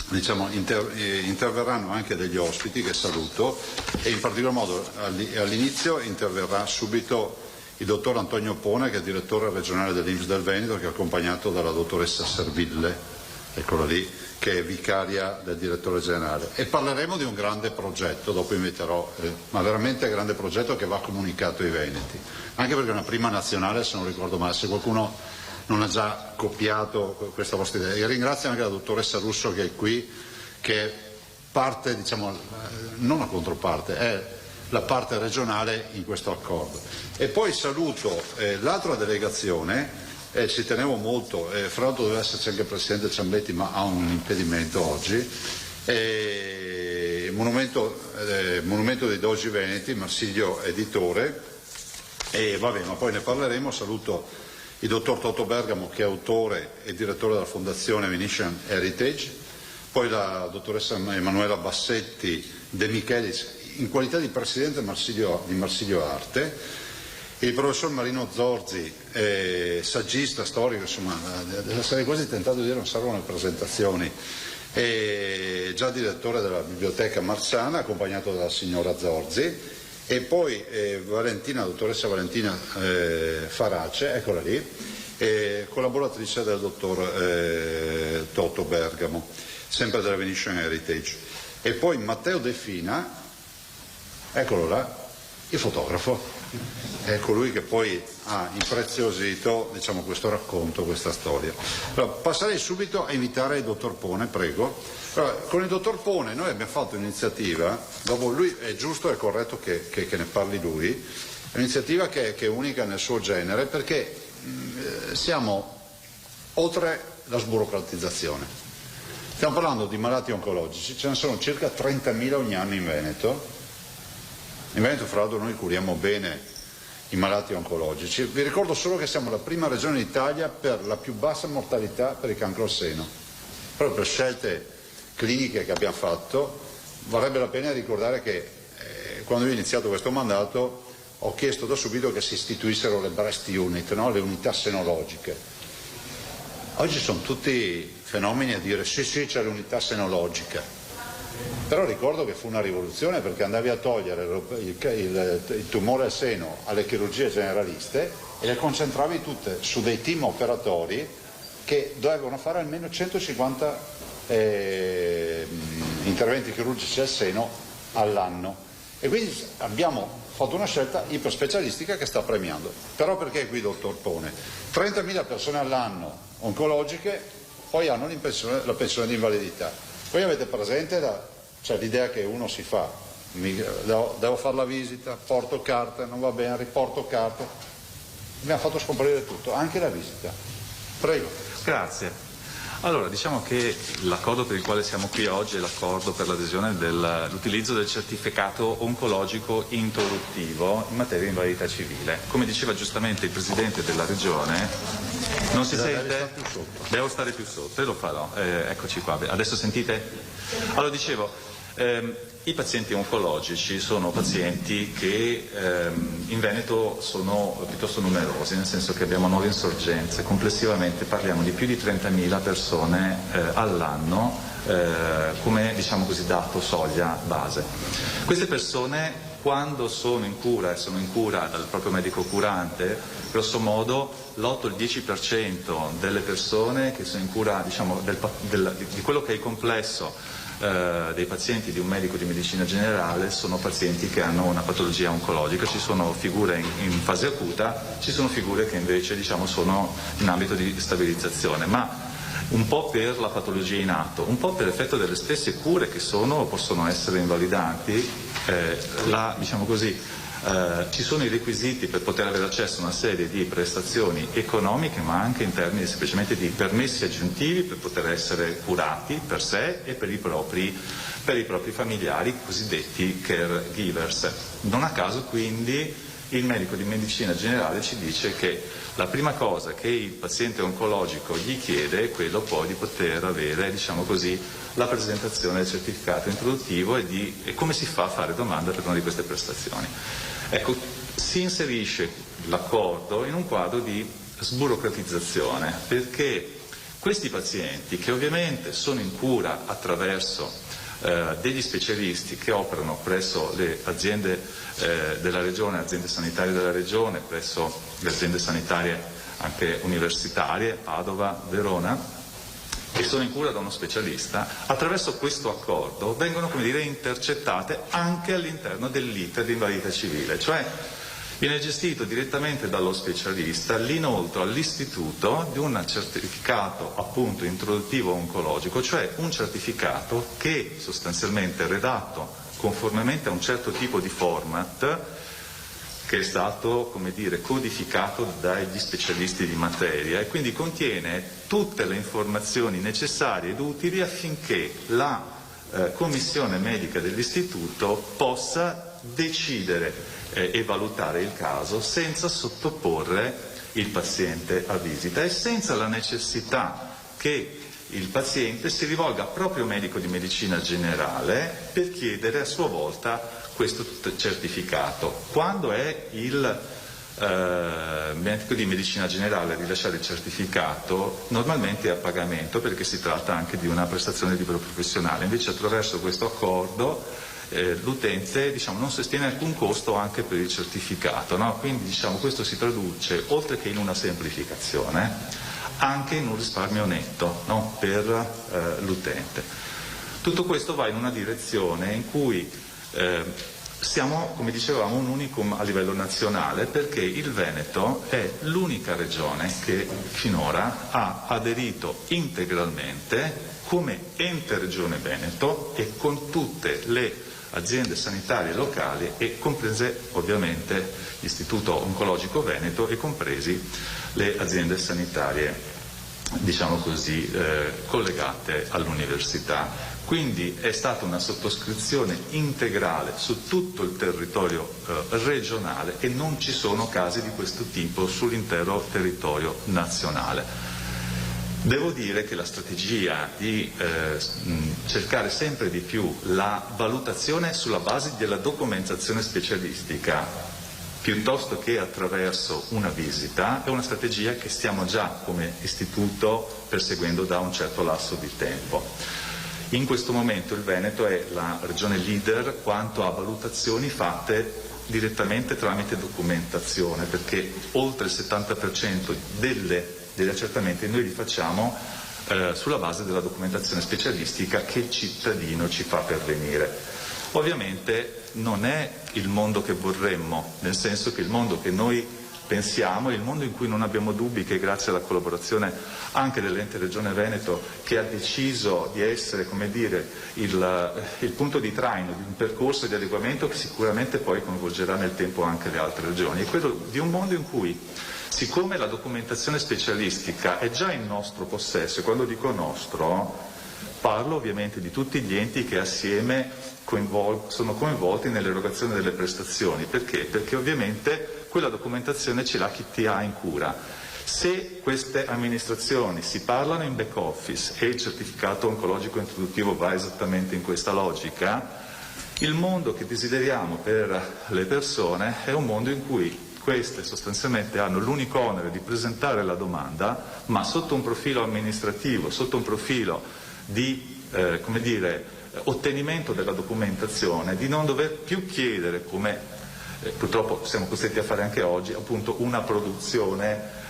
interverranno anche degli ospiti che saluto, e in particolar modo all'inizio interverrà subito il dottor Antonio Pone, che è direttore regionale dell'INPS del Veneto, che è accompagnato dalla dottoressa Serville, eccola lì, che è vicaria del direttore generale, e parleremo di un grande progetto, dopo inviterò, ma veramente grande progetto che va comunicato ai veneti, anche perché è una prima nazionale, se non ricordo male, se qualcuno non ha già copiato questa vostra idea. E ringrazio anche la dottoressa Russo che è qui, che è parte, diciamo, non la controparte, è la parte regionale in questo accordo. E poi saluto l'altra delegazione. Ci tenevo molto, fra l'altro doveva esserci anche il Presidente Ciambetti, ma ha un impedimento oggi, Monumento dei Dogi Veneti, Marsiglio editore, e vabbè, ma poi ne parleremo. Saluto il dottor Toto Bergamo, che è autore e direttore della Fondazione Venetian Heritage, poi la dottoressa Emanuela Bassetti De Michelis, in qualità di Presidente di Marsiglio Arte, il professor Marino Zorzi, saggista, storico, insomma, sarei quasi tentato di dire non servono le presentazioni, già direttore della Biblioteca Marsana, accompagnato dalla signora Zorzi, e poi dottoressa Valentina Farace, eccola lì, collaboratrice del dottor Toto Bergamo, sempre della Venetian Heritage, e poi Matteo De Fina, eccolo là, il fotografo. È colui che poi ha impreziosito, diciamo, questo racconto, questa storia. Allora, passerei subito a invitare il dottor Pone, prego. Allora, con il dottor Pone noi abbiamo fatto un'iniziativa, dopo lui è giusto e corretto che ne parli lui, è un'iniziativa che è unica nel suo genere, perché siamo oltre la sburocratizzazione. Stiamo parlando di malati oncologici, ce ne sono circa 30.000 ogni anno in Veneto. In Veneto, fra l'altro, noi curiamo bene i malati oncologici. Vi ricordo solo che siamo la prima regione d'Italia per la più bassa mortalità per il cancro al seno. Proprio per scelte cliniche che abbiamo fatto, varrebbe la pena ricordare che quando io ho iniziato questo mandato ho chiesto da subito che si istituissero le breast unit, no? Le unità senologiche. Oggi sono tutti fenomeni a dire sì, c'è l'unità senologica. Però ricordo che fu una rivoluzione, perché andavi a togliere il tumore al seno alle chirurgie generaliste e le concentravi tutte su dei team operatori che dovevano fare almeno 150 interventi chirurgici al seno all'anno. E quindi abbiamo fatto una scelta iperspecialistica che sta premiando. Però perché è qui il dottor Pone? 30.000 persone all'anno oncologiche poi hanno la pensione di invalidità. Voi avete presente l'idea che uno si fa, devo fare la visita, porto carte, non va bene, riporto carte. Abbiamo fatto scomparire tutto, anche la visita. Prego.
Grazie. Allora, diciamo che l'accordo per il quale siamo qui oggi è l'accordo per l'adesione dell'utilizzo del certificato oncologico introduttivo in materia di invalidità civile. Come diceva giustamente il Presidente della Regione, non si sente? Devo stare più sotto e lo farò. Eccoci qua. Adesso sentite? Allora, dicevo, i pazienti oncologici sono pazienti che in Veneto sono piuttosto numerosi, nel senso che abbiamo 9 insorgenze, complessivamente parliamo di più di 30.000 persone all'anno come, diciamo così, dato soglia base. Queste persone, quando sono in cura e sono in cura dal proprio medico curante, grosso modo l'8-10% delle persone che sono in cura, diciamo, di quello che è il complesso dei pazienti di un medico di medicina generale sono pazienti che hanno una patologia oncologica. Ci sono figure in fase acuta, ci sono figure che invece, diciamo, sono in ambito di stabilizzazione, ma un po' per la patologia in atto, un po' per effetto delle stesse cure che possono essere invalidanti, diciamo così, ci sono i requisiti per poter avere accesso a una serie di prestazioni economiche, ma anche in termini semplicemente di permessi aggiuntivi per poter essere curati per sé e per i propri familiari, cosiddetti caregivers. Non a caso quindi il medico di medicina generale ci dice che la prima cosa che il paziente oncologico gli chiede è quello poi di poter avere, diciamo così, la presentazione del certificato introduttivo e come si fa a fare domanda per una di queste prestazioni. Ecco, si inserisce l'accordo in un quadro di sburocratizzazione, perché questi pazienti, che ovviamente sono in cura attraverso degli specialisti che operano presso le aziende della regione, aziende sanitarie della regione, presso le aziende sanitarie anche universitarie, Padova, Verona, che sono in cura da uno specialista, attraverso questo accordo vengono, come dire, intercettate anche all'interno dell'iter di invalidità civile, cioè viene gestito direttamente dallo specialista l'inoltro all'istituto di un certificato appunto introduttivo oncologico, cioè un certificato che sostanzialmente è redatto conformemente a un certo tipo di format che è stato, come dire, codificato dagli specialisti di materia e quindi contiene tutte le informazioni necessarie ed utili affinché la commissione medica dell'istituto possa decidere e valutare il caso senza sottoporre il paziente a visita e senza la necessità che il paziente si rivolga proprio al medico di medicina generale per chiedere a sua volta questo certificato. Quando è il medico di medicina generale a rilasciare il certificato, normalmente è a pagamento perché si tratta anche di una prestazione libero professionale, invece attraverso questo accordo l'utente, diciamo, non sostiene alcun costo anche per il certificato, no? Quindi, diciamo, questo si traduce, oltre che in una semplificazione, anche in un risparmio netto, no? Per l'utente. Tutto questo va in una direzione in cui siamo, come dicevamo, un unicum a livello nazionale, perché il Veneto è l'unica regione che finora ha aderito integralmente come ente regione Veneto e con tutte le aziende sanitarie locali e comprese ovviamente l'Istituto Oncologico Veneto e compresi le aziende sanitarie, diciamo così, collegate all'università. Quindi è stata una sottoscrizione integrale su tutto il territorio regionale e non ci sono casi di questo tipo sull'intero territorio nazionale. Devo dire che la strategia di cercare sempre di più la valutazione sulla base della documentazione specialistica piuttosto che attraverso una visita è una strategia che stiamo già come istituto perseguendo da un certo lasso di tempo. In questo momento il Veneto è la regione leader quanto a valutazioni fatte direttamente tramite documentazione, perché oltre il 70% degli accertamenti noi li facciamo sulla base della documentazione specialistica che il cittadino ci fa pervenire. Ovviamente non è il mondo che vorremmo, nel senso che il mondo che noi pensiamo è il mondo in cui non abbiamo dubbi che grazie alla collaborazione anche dell'ente Regione Veneto, che ha deciso di essere, come dire, il punto di traino di un percorso di adeguamento che sicuramente poi coinvolgerà nel tempo anche le altre regioni, è quello di un mondo in cui, siccome la documentazione specialistica è già in nostro possesso, e quando dico nostro parlo ovviamente di tutti gli enti che assieme sono coinvolti nell'erogazione delle prestazioni. Perché? Perché ovviamente quella documentazione ce l'ha chi ti ha in cura. Se queste amministrazioni si parlano in back office e il certificato oncologico introduttivo va esattamente in questa logica, il mondo che desideriamo per le persone è un mondo in cui queste sostanzialmente hanno l'unico onere di presentare la domanda, ma sotto un profilo amministrativo, sotto un profilo di ottenimento della documentazione, di non dover più chiedere, come purtroppo siamo costretti a fare anche oggi, appunto una produzione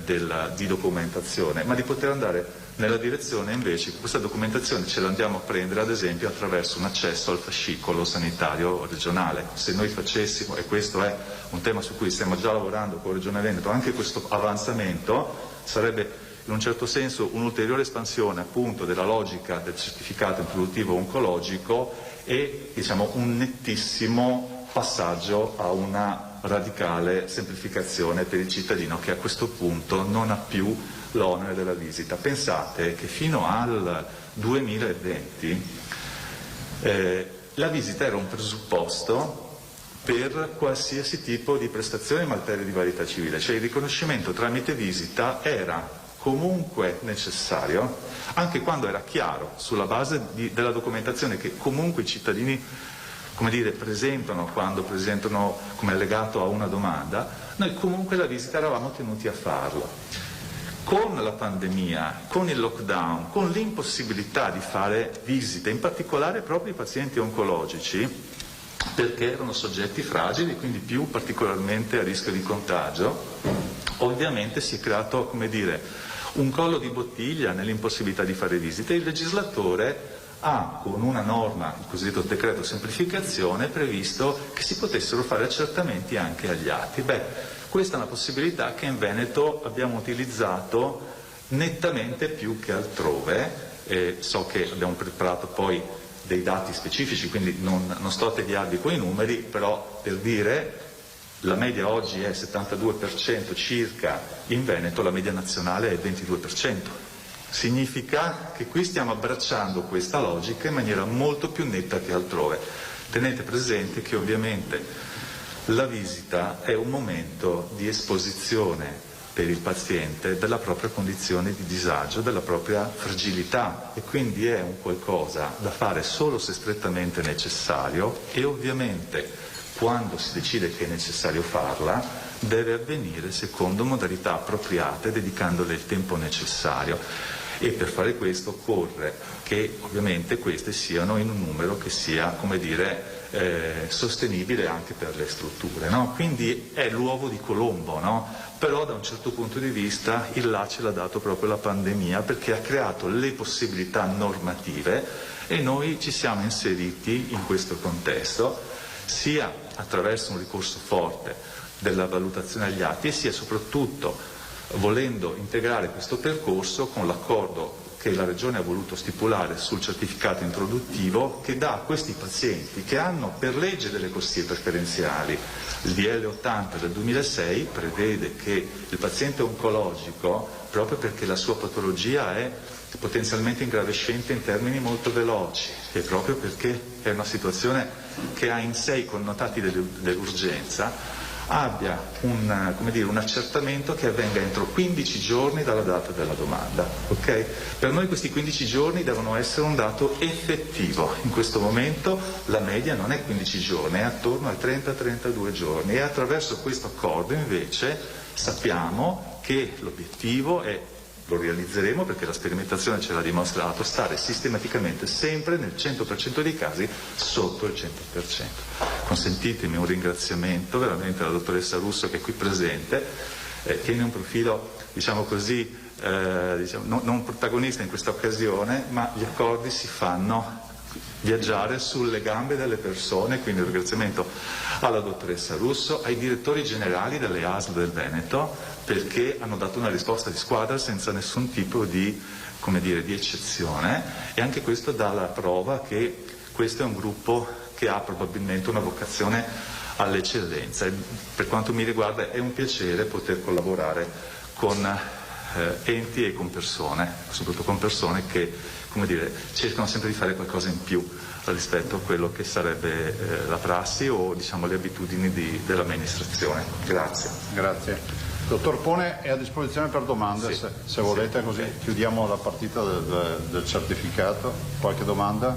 di documentazione, ma di poter andare nella direzione invece che questa documentazione ce la andiamo a prendere ad esempio attraverso un accesso al fascicolo sanitario regionale. Se noi facessimo, e questo è un tema su cui stiamo già lavorando con Regione Veneto, anche questo avanzamento sarebbe in un certo senso un'ulteriore espansione appunto della logica del certificato introduttivo oncologico e, diciamo, un nettissimo passaggio a una radicale semplificazione per il cittadino che a questo punto non ha più l'onere della visita. Pensate che fino al 2020 la visita era un presupposto per qualsiasi tipo di prestazione in materia di validità civile, cioè il riconoscimento tramite visita era comunque necessario, anche quando era chiaro, sulla base della documentazione che comunque i cittadini, come dire, presentano quando presentano come allegato a una domanda, noi comunque la visita eravamo tenuti a farlo. Con la pandemia, con il lockdown, con l'impossibilità di fare visite, in particolare proprio i pazienti oncologici, perché erano soggetti fragili, quindi più particolarmente a rischio di contagio, ovviamente si è creato, come dire, un collo di bottiglia nell'impossibilità di fare visite. Il legislatore ha, con una norma, il cosiddetto decreto semplificazione, previsto che si potessero fare accertamenti anche agli atti. Questa è una possibilità che in Veneto abbiamo utilizzato nettamente più che altrove. So che abbiamo preparato poi dei dati specifici, quindi non sto a tediarvi quei numeri, però per dire la media oggi è 72% circa in Veneto, la media nazionale è 22%. Significa che qui stiamo abbracciando questa logica in maniera molto più netta che altrove. Tenete presente che ovviamente la visita è un momento di esposizione per il paziente della propria condizione di disagio, della propria fragilità, e quindi è un qualcosa da fare solo se strettamente necessario, e ovviamente quando si decide che è necessario farla deve avvenire secondo modalità appropriate, dedicandole il tempo necessario. E per fare questo occorre che ovviamente queste siano in un numero che sia, come dire, sostenibile anche per le strutture, no? Quindi è l'uovo di Colombo, no? Però da un certo punto di vista il là ce l'ha dato proprio la pandemia, perché ha creato le possibilità normative e noi ci siamo inseriti in questo contesto, sia attraverso un ricorso forte della valutazione agli atti, e sia soprattutto volendo integrare questo percorso con l'accordo che la Regione ha voluto stipulare sul certificato introduttivo, che dà a questi pazienti che hanno per legge delle corsie preferenziali. Il DL 80 del 2006 prevede che il paziente oncologico, proprio perché la sua patologia è potenzialmente ingravescente in termini molto veloci, e proprio perché è una situazione che ha in sé i connotati dell'urgenza, abbia un accertamento che avvenga entro 15 giorni dalla data della domanda. Okay? Per noi questi 15 giorni devono essere un dato effettivo. In questo momento la media non è 15 giorni, è attorno ai 30-32 giorni, e attraverso questo accordo invece sappiamo che l'obiettivo è, lo realizzeremo perché la sperimentazione ce l'ha dimostrato, stare sistematicamente sempre nel 100% dei casi sotto il 100%. Consentitemi un ringraziamento veramente alla dottoressa Russo, che è qui presente, tiene un profilo, diciamo così, non protagonista in questa occasione, ma gli accordi si fanno viaggiare sulle gambe delle persone, quindi un ringraziamento alla dottoressa Russo, ai direttori generali delle ASL del Veneto, perché hanno dato una risposta di squadra senza nessun tipo di, come dire, di eccezione, e anche questo dà la prova che questo è un gruppo che ha probabilmente una vocazione all'eccellenza, e per quanto mi riguarda è un piacere poter collaborare con enti e con persone, soprattutto con persone che, come dire, cercano sempre di fare qualcosa in più rispetto a quello che sarebbe la prassi o, diciamo, le abitudini dell'amministrazione. Grazie.
Grazie. Dottor Pone è a disposizione per domande, sì, se volete, così chiudiamo la partita del certificato. Qualche domanda?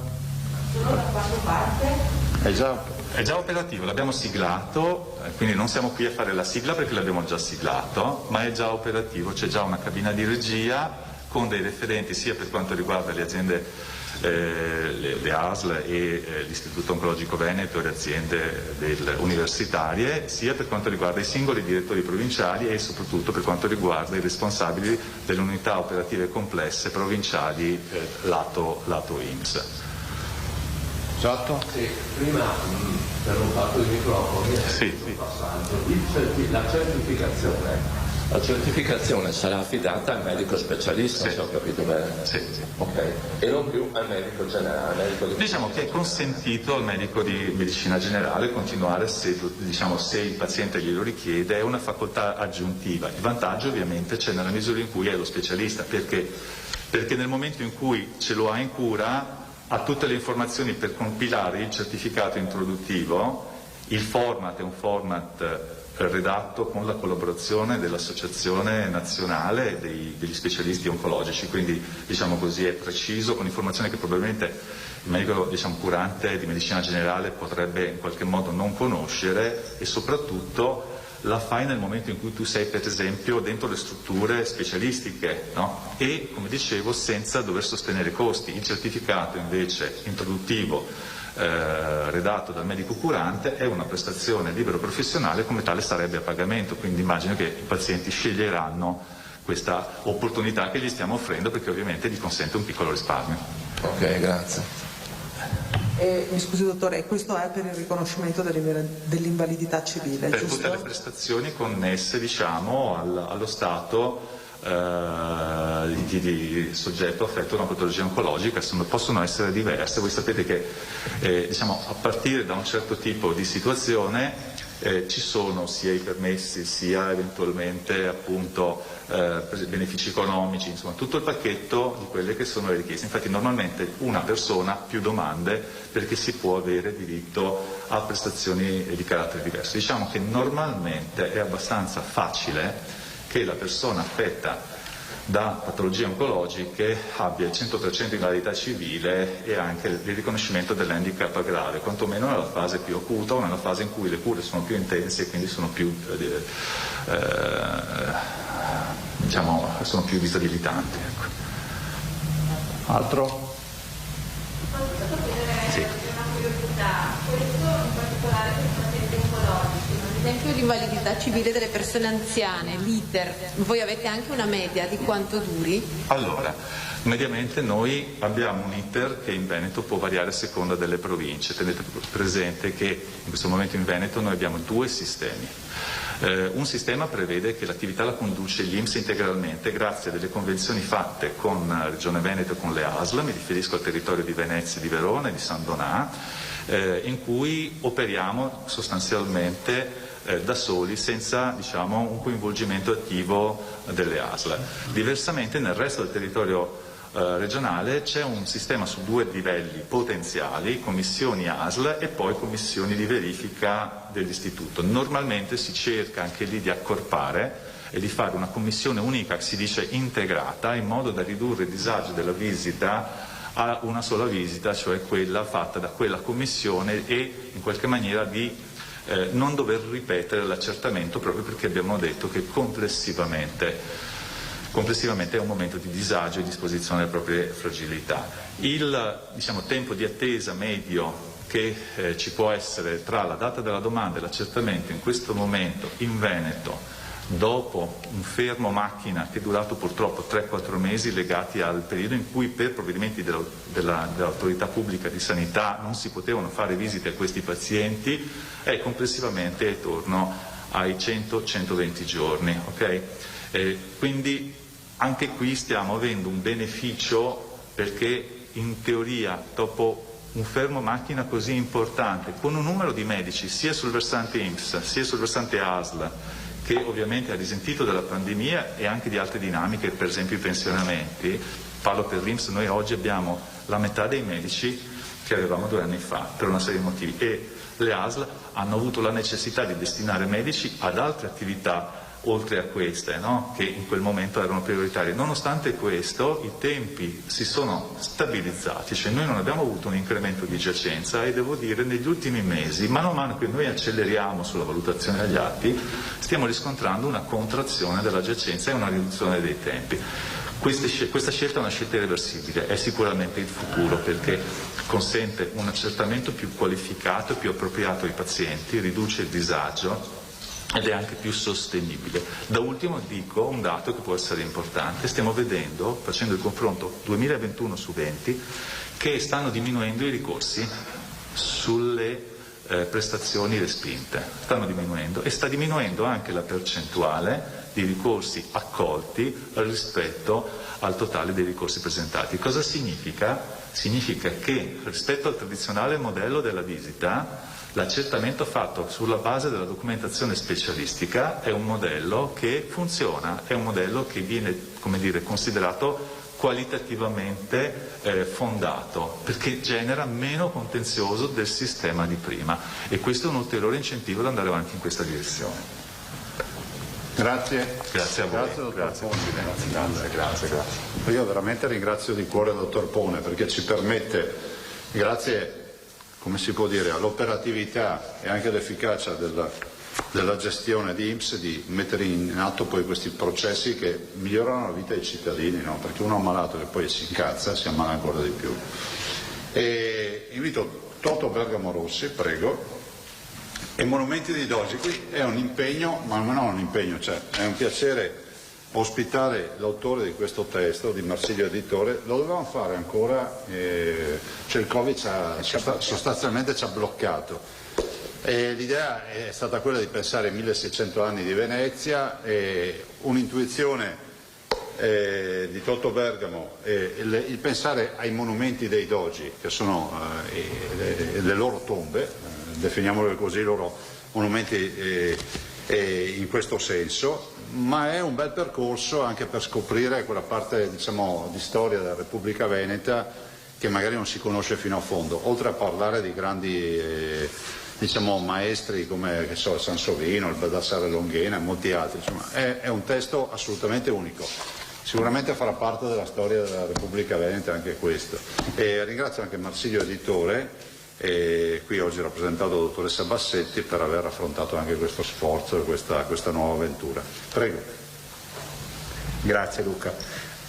Solo da quando parte?
È già operativo, l'abbiamo siglato, quindi non siamo qui a fare la sigla perché l'abbiamo già siglato, ma è già operativo, c'è già una cabina di regia con dei referenti sia per quanto riguarda le aziende, le ASL e l'Istituto Oncologico Veneto e le aziende universitarie, sia per quanto riguarda i singoli direttori provinciali e soprattutto per quanto riguarda i responsabili delle unità operative complesse provinciali lato INPS.
Esatto.
Sì, prima per un fatto di microfoni,
sì.
passaggio, la certificazione La certificazione sarà affidata al medico specialista, se ho capito bene.
Sì.
Okay. E non più al medico generale.
Diciamo che è consentito al medico di medicina generale continuare se il paziente glielo richiede, è una facoltà aggiuntiva. Il vantaggio ovviamente c'è nella misura in cui è lo specialista, perché nel momento in cui ce lo ha in cura ha tutte le informazioni per compilare il certificato introduttivo. Il format è un format redatto con la collaborazione dell'Associazione Nazionale degli Specialisti Oncologici, quindi diciamo così è preciso, con informazioni che probabilmente il medico curante di medicina generale potrebbe in qualche modo non conoscere, e soprattutto la fai nel momento in cui tu sei per esempio dentro le strutture specialistiche, no? E come dicevo senza dover sostenere costi. Il certificato invece introduttivo redatto dal medico curante è una prestazione libero professionale, come tale sarebbe a pagamento, quindi immagino che i pazienti sceglieranno questa opportunità che gli stiamo offrendo, perché ovviamente gli consente un piccolo risparmio.
Ok, grazie.
Mi scusi dottore, questo è per il riconoscimento dell'invalidità civile,
per
giusto?
tutte le prestazioni connesse allo stato di soggetto affetto da una patologia oncologica. Possono essere diverse. Voi sapete che a partire da un certo tipo di situazione ci sono sia i permessi sia eventualmente appunto benefici economici, insomma tutto il pacchetto di quelle che sono le richieste. Infatti normalmente una persona più domande, perché si può avere diritto a prestazioni di carattere diverso. Diciamo che normalmente è abbastanza facile che la persona affetta da patologie oncologiche abbia il 100% di invalidità civile e anche il riconoscimento dell'handicap grave, quantomeno nella fase più acuta o nella fase in cui le cure sono più intense e quindi sono più disabilitanti. Ecco.
Altro?
Sì.
Una curiosità, questo in particolare per i pazienti oncologici, ad esempio l'invalidità civile delle persone anziane, l'iter, voi avete anche una media di quanto duri?
Allora, mediamente noi abbiamo un iter che in Veneto può variare a seconda delle province. Tenete presente che in questo momento in Veneto noi abbiamo due sistemi. Un sistema prevede che l'attività la conduce l'INPS integralmente grazie a delle convenzioni fatte con Regione Veneto e con le ASL, mi riferisco al territorio di Venezia, di Verona e di San Donà, in cui operiamo sostanzialmente da soli, senza un coinvolgimento attivo delle ASL. Diversamente nel resto del territorio regionale c'è un sistema su due livelli potenziali, commissioni ASL e poi commissioni di verifica dell'istituto. Normalmente si cerca anche lì di accorpare e di fare una commissione unica, che si dice integrata, in modo da ridurre il disagio della visita a una sola visita, cioè quella fatta da quella commissione, e in qualche maniera di non dover ripetere l'accertamento, proprio perché abbiamo detto che complessivamente è un momento di disagio e di esposizione alle proprie fragilità. Il tempo di attesa medio che ci può essere tra la data della domanda e l'accertamento in questo momento in Veneto, dopo un fermo macchina che è durato purtroppo 3-4 mesi, legati al periodo in cui per provvedimenti dell'autorità pubblica di sanità non si potevano fare visite a questi pazienti, è complessivamente attorno ai 100-120 giorni. Okay? Quindi anche qui stiamo avendo un beneficio, perché in teoria dopo un fermo macchina così importante, con un numero di medici sia sul versante INPS sia sul versante ASL, che ovviamente ha risentito della pandemia e anche di altre dinamiche, per esempio i pensionamenti. Parlo per l'INPS, noi oggi abbiamo la metà dei medici che avevamo 2 anni fa, per una serie di motivi, e le ASL hanno avuto la necessità di destinare medici ad altre attività oltre a queste, no? Che in quel momento erano prioritarie. Nonostante questo i tempi si sono stabilizzati, cioè noi non abbiamo avuto un incremento di giacenza, e devo dire negli ultimi mesi, mano a mano che noi acceleriamo sulla valutazione degli atti, stiamo riscontrando una contrazione della giacenza e una riduzione dei tempi. Questa scelta è una scelta irreversibile, è sicuramente il futuro, perché consente un accertamento più qualificato e più appropriato ai pazienti, riduce il disagio ed è anche più sostenibile. Da ultimo dico un dato che può essere importante: stiamo vedendo, facendo il confronto 2021 su 20, che stanno diminuendo i ricorsi sulle prestazioni respinte, stanno diminuendo, e sta diminuendo anche la percentuale di ricorsi accolti rispetto al totale dei ricorsi presentati. Cosa significa? Significa che rispetto al tradizionale modello della visita, l'accertamento fatto sulla base della documentazione specialistica è un modello che funziona, è un modello che viene, come dire, considerato qualitativamente fondato, perché genera meno contenzioso del sistema di prima, e questo è un ulteriore incentivo ad andare avanti in questa direzione.
Grazie.
Grazie a voi.
Grazie, grazie. Io veramente ringrazio di cuore il dottor Pone, perché ci permette, grazie, come si può dire, all'operatività e anche all'efficacia della gestione di INPS, di mettere in atto poi questi processi che migliorano la vita dei cittadini, no? Perché uno ammalato che poi si incazza si ammala ancora di più. E invito Toto Bergamo Rossi, prego. E Monumenti dei Dogi, qui è un impegno, ma non un impegno, cioè è un piacere ospitare l'autore di questo testo, di Marsilio Editore. Lo dovevamo fare ancora, cioè il Covid sostanzialmente ci ha bloccato. L'idea è stata quella di pensare ai 1600 anni di Venezia, un'intuizione di Toto Bergamo, il pensare ai monumenti dei Dogi, che sono le loro tombe, definiamole così, i loro monumenti in questo senso, ma è un bel percorso anche per scoprire quella parte, diciamo, di storia della Repubblica Veneta che magari non si conosce fino a fondo, oltre a parlare di grandi diciamo, maestri come, che so, il Sansovino, il Baldassare Longhena e molti altri. Insomma, è un testo assolutamente unico. Sicuramente farà parte della storia della Repubblica Veneta anche questo. E ringrazio anche Marsilio Editore, qui oggi rappresentato la dottoressa Bassetti, per aver affrontato anche questo sforzo e questa nuova avventura. Prego.
Grazie Luca.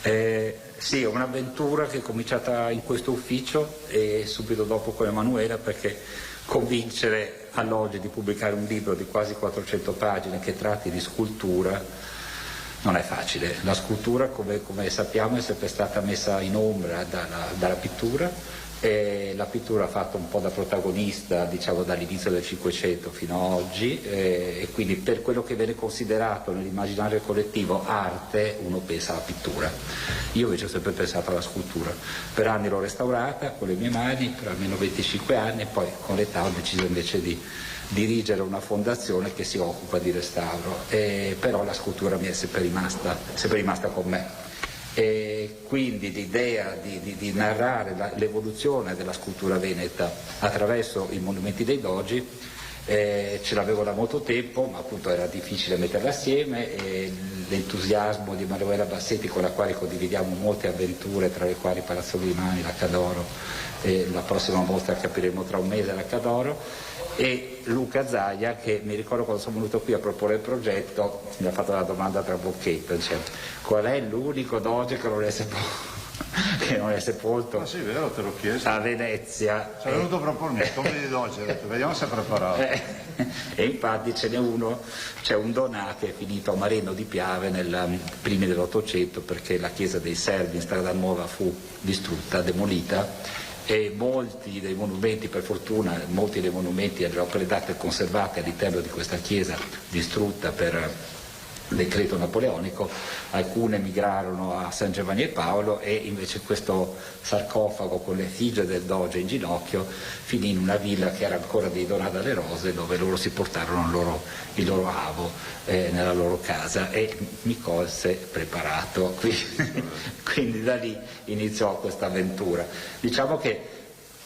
Sì, è un'avventura che è cominciata in questo ufficio e subito dopo con Emanuela, perché convincere all'oggi di pubblicare un libro di quasi 400 pagine che tratti di scultura non è facile. La scultura, come sappiamo, è sempre stata messa in ombra dalla pittura, e la pittura ha fatto un po' da protagonista, diciamo, dall'inizio del Cinquecento fino ad oggi, e quindi per quello che viene considerato nell'immaginario collettivo arte uno pensa alla pittura. Io invece ho sempre pensato alla scultura. Per anni l'ho restaurata con le mie mani per almeno 25 anni, e poi con l'età ho deciso invece di dirigere una fondazione che si occupa di restauro, però la scultura mi è sempre rimasta con me. E quindi l'idea di narrare l'evoluzione della scultura veneta attraverso i monumenti dei Dogi ce l'avevo da molto tempo, ma appunto era difficile metterla assieme, e l'entusiasmo di Emanuela Bassetti, con la quale condividiamo molte avventure, tra le quali Palazzo Grimani, la Cadoro, e la prossima mostra che apriremo tra un mese alla Cadoro, e Luca Zaia, che mi ricordo quando sono venuto qui a proporre il progetto mi ha fatto la domanda tra bocchetto, cioè, qual è l'unico doge che non è sepolto
Ah sì, vero, te l'ho chiesto.
a Venezia.
Sono venuto a propormi il tombe di doge, ho detto, vediamo se è preparato.
E infatti ce n'è uno, c'è un Donà che è finito a Mareno di Piave primi dell'800, perché la chiesa dei Servi in Strada Nuova fu distrutta, demolita, e molti dei monumenti, per fortuna, molti dei monumenti e le opere d'arte conservate all'interno di questa chiesa distrutta per decreto napoleonico, alcune migrarono a San Giovanni e Paolo, e invece questo sarcofago con l'effigie del doge in ginocchio finì in una villa che era ancora dei Donà dalle Rose, dove loro si portarono il loro avo nella loro casa, e mi colse preparato, quindi da lì iniziò questa avventura. Diciamo che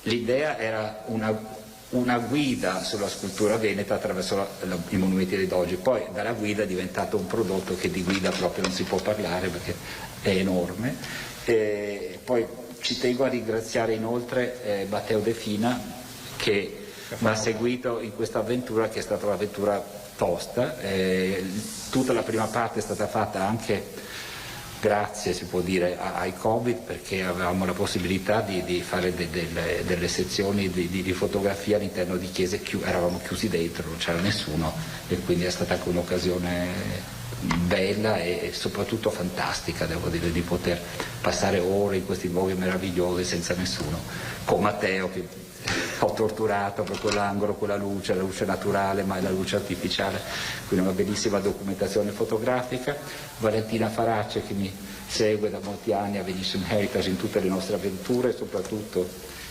l'idea era una guida sulla scultura veneta attraverso i monumenti dei Dogi, poi dalla guida è diventato un prodotto che di guida proprio non si può parlare perché è enorme. E poi ci tengo a ringraziare inoltre Matteo De Fina, che mi ha seguito in questa avventura, che è stata un'avventura tosta. Tutta la prima parte è stata fatta anche grazie, si può dire, ai Covid, perché avevamo la possibilità di fare delle sezioni di fotografia all'interno di chiese, eravamo chiusi dentro, non c'era nessuno, e quindi è stata anche un'occasione bella e soprattutto fantastica, devo dire, di poter passare ore in questi luoghi meravigliosi senza nessuno, con Matteo che ho torturato per quell'angolo, quella luce, la luce naturale, ma è la luce artificiale, quindi una bellissima documentazione fotografica. Valentina Farace, che mi segue da molti anni a Venetian Heritage in tutte le nostre avventure, soprattutto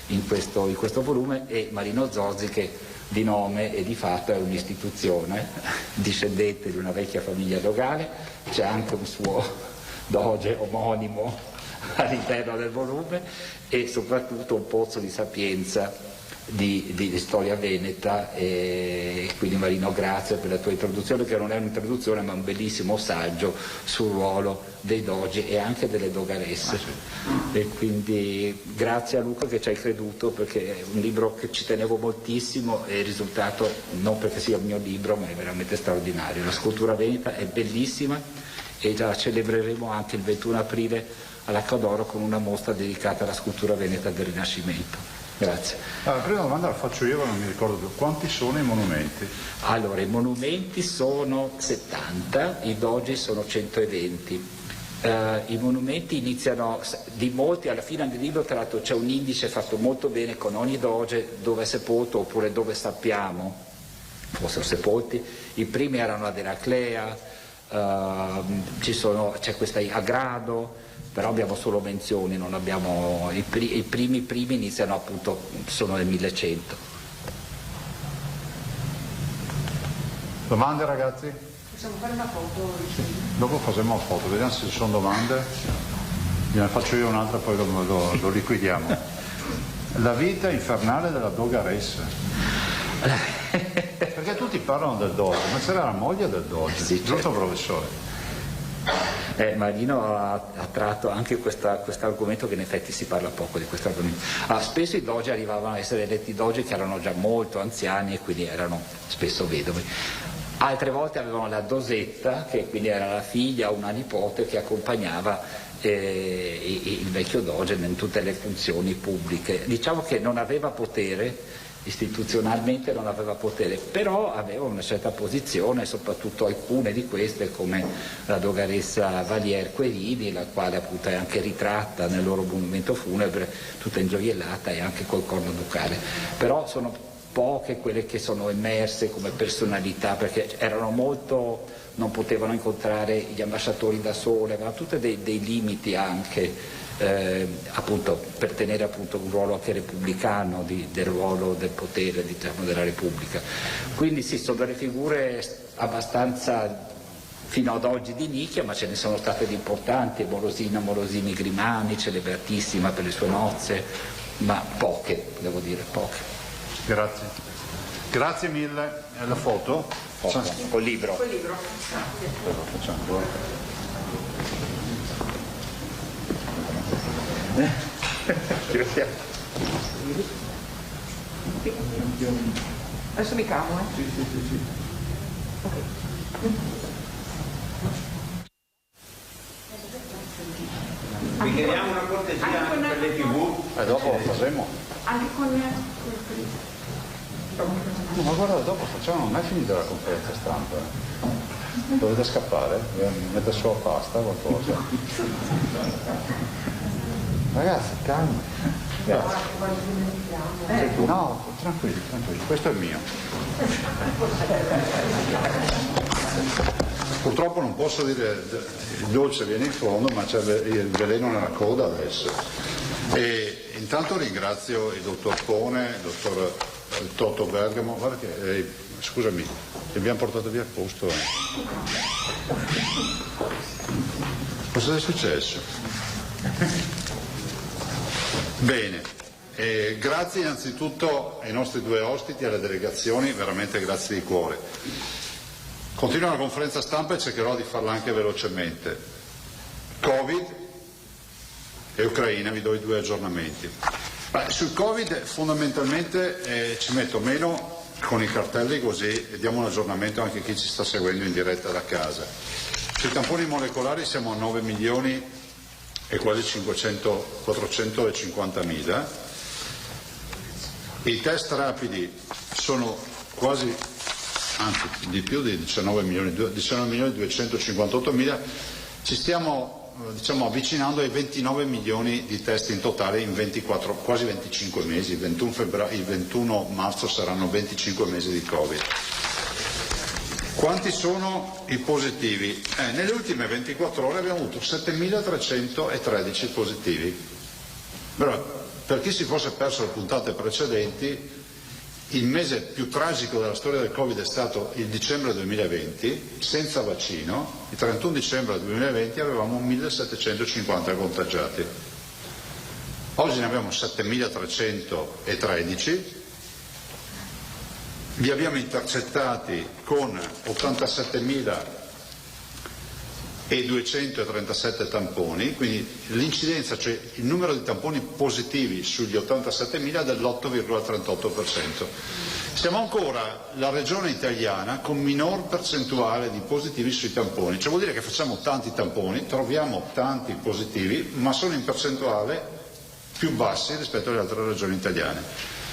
in questo volume, e Marino Zorzi, che di nome e di fatto è un'istituzione discendente di una vecchia famiglia dogale. C'è anche un suo doge omonimo all'interno del volume e soprattutto un pozzo di sapienza di storia veneta, e quindi Marino grazie per la tua introduzione, che non è un'introduzione ma un bellissimo saggio sul ruolo dei dogi e anche delle dogaresse. E quindi grazie a Luca che ci hai creduto, perché è un libro che ci tenevo moltissimo e il risultato, non perché sia il mio libro, ma è veramente straordinario. La scultura veneta è bellissima e la celebreremo anche il 21 aprile alla Cadoro con una mostra dedicata alla scultura veneta del Rinascimento. Grazie.
La prima domanda la faccio io, ma non mi ricordo più. Quanti sono i monumenti?
Allora, i monumenti sono 70, i dogi sono 120. I monumenti iniziano di molti, alla fine del libro tra l'altro c'è un indice fatto molto bene con ogni doge, dove è sepolto oppure dove sappiamo fossero sepolti. I primi erano ad Eraclea, c'è questa a Grado, però abbiamo solo menzioni, non abbiamo i primi iniziano appunto, sono nel 1100.
Domande ragazzi?
Possiamo fare una foto?
Dopo facciamo una foto, vediamo se ci sono domande. Ne faccio io un'altra, poi lo liquidiamo. La vita infernale della dogaressa. Perché tutti parlano del doge, ma c'era la moglie del doge, sì, giusto certo. Professore?
Marino ha tratto anche questo argomento, che in effetti si parla poco di questo argomento. Spesso i doge arrivavano a essere eletti doge che erano già molto anziani e quindi erano spesso vedovi. Altre volte avevano la dosetta, che quindi era la figlia o una nipote che accompagnava il vecchio doge in tutte le funzioni pubbliche. Diciamo che non aveva potere, istituzionalmente non aveva potere, però aveva una certa posizione, soprattutto alcune di queste, come la dogaressa Valier Querini, la quale appunto è anche ritratta nel loro monumento funebre, tutta ingioiellata e anche col corno ducale. Però sono poche quelle che sono emerse come personalità, perché erano molto, non potevano incontrare gli ambasciatori da sole, avevano tutti dei limiti anche. Appunto per tenere appunto un ruolo anche repubblicano del ruolo del potere, diciamo, della Repubblica. Quindi sì, sono delle figure abbastanza fino ad oggi di nicchia, ma ce ne sono state di importanti, Morosini Grimani, celebratissima per le sue nozze, ma poche, devo dire, poche.
Grazie. Grazie mille. La foto?
Col libro.
Col libro. Adesso mi cavo, Sì. Ok.
Vi chiediamo una cortesia anche per le TV.
E dopo lo faremo.
Anche con...
No, ma guarda, dopo facciamo, non è finita la conferenza stampa. Dovete scappare? Mettere su a pasta qualcosa. Ragazzi, calma. Grazie. No, tranquilli, questo è il mio. Purtroppo non posso dire il dolce viene in fondo, ma c'è il veleno nella coda adesso. E intanto ringrazio il dottor Pone, il dottor Toto Bergamo. Guarda che, scusami, ti abbiamo portato via il posto. Cosa è successo? Bene, grazie innanzitutto ai nostri due ospiti, alle delegazioni, veramente grazie di cuore. Continua la conferenza stampa e cercherò di farla anche velocemente. Covid e Ucraina, vi do i due aggiornamenti. Sul Covid fondamentalmente ci metto meno con i cartelli, così diamo un aggiornamento anche a chi ci sta seguendo in diretta da casa. Sui tamponi molecolari siamo a 9 milioni e quasi 450.000. I test rapidi sono quasi, anzi di più di 19 milioni 258.000. Ci stiamo avvicinando ai 29 milioni di test in totale in 24, quasi 25 mesi. Il 21 marzo saranno 25 mesi di Covid. Quanti sono i positivi? Nelle ultime 24 ore abbiamo avuto 7.313 positivi. Però, per chi si fosse perso le puntate precedenti, il mese più tragico della storia del Covid è stato il dicembre 2020, senza vaccino. Il 31 dicembre 2020 avevamo 1.750 contagiati. Oggi ne abbiamo 7.313. Li abbiamo intercettati con 87.237 tamponi, quindi l'incidenza, cioè il numero di tamponi positivi sugli 87.000 è dell'8,38%. Siamo ancora la regione italiana con minor percentuale di positivi sui tamponi, cioè vuol dire che facciamo tanti tamponi, troviamo tanti positivi, ma sono in percentuale più bassi rispetto alle altre regioni italiane.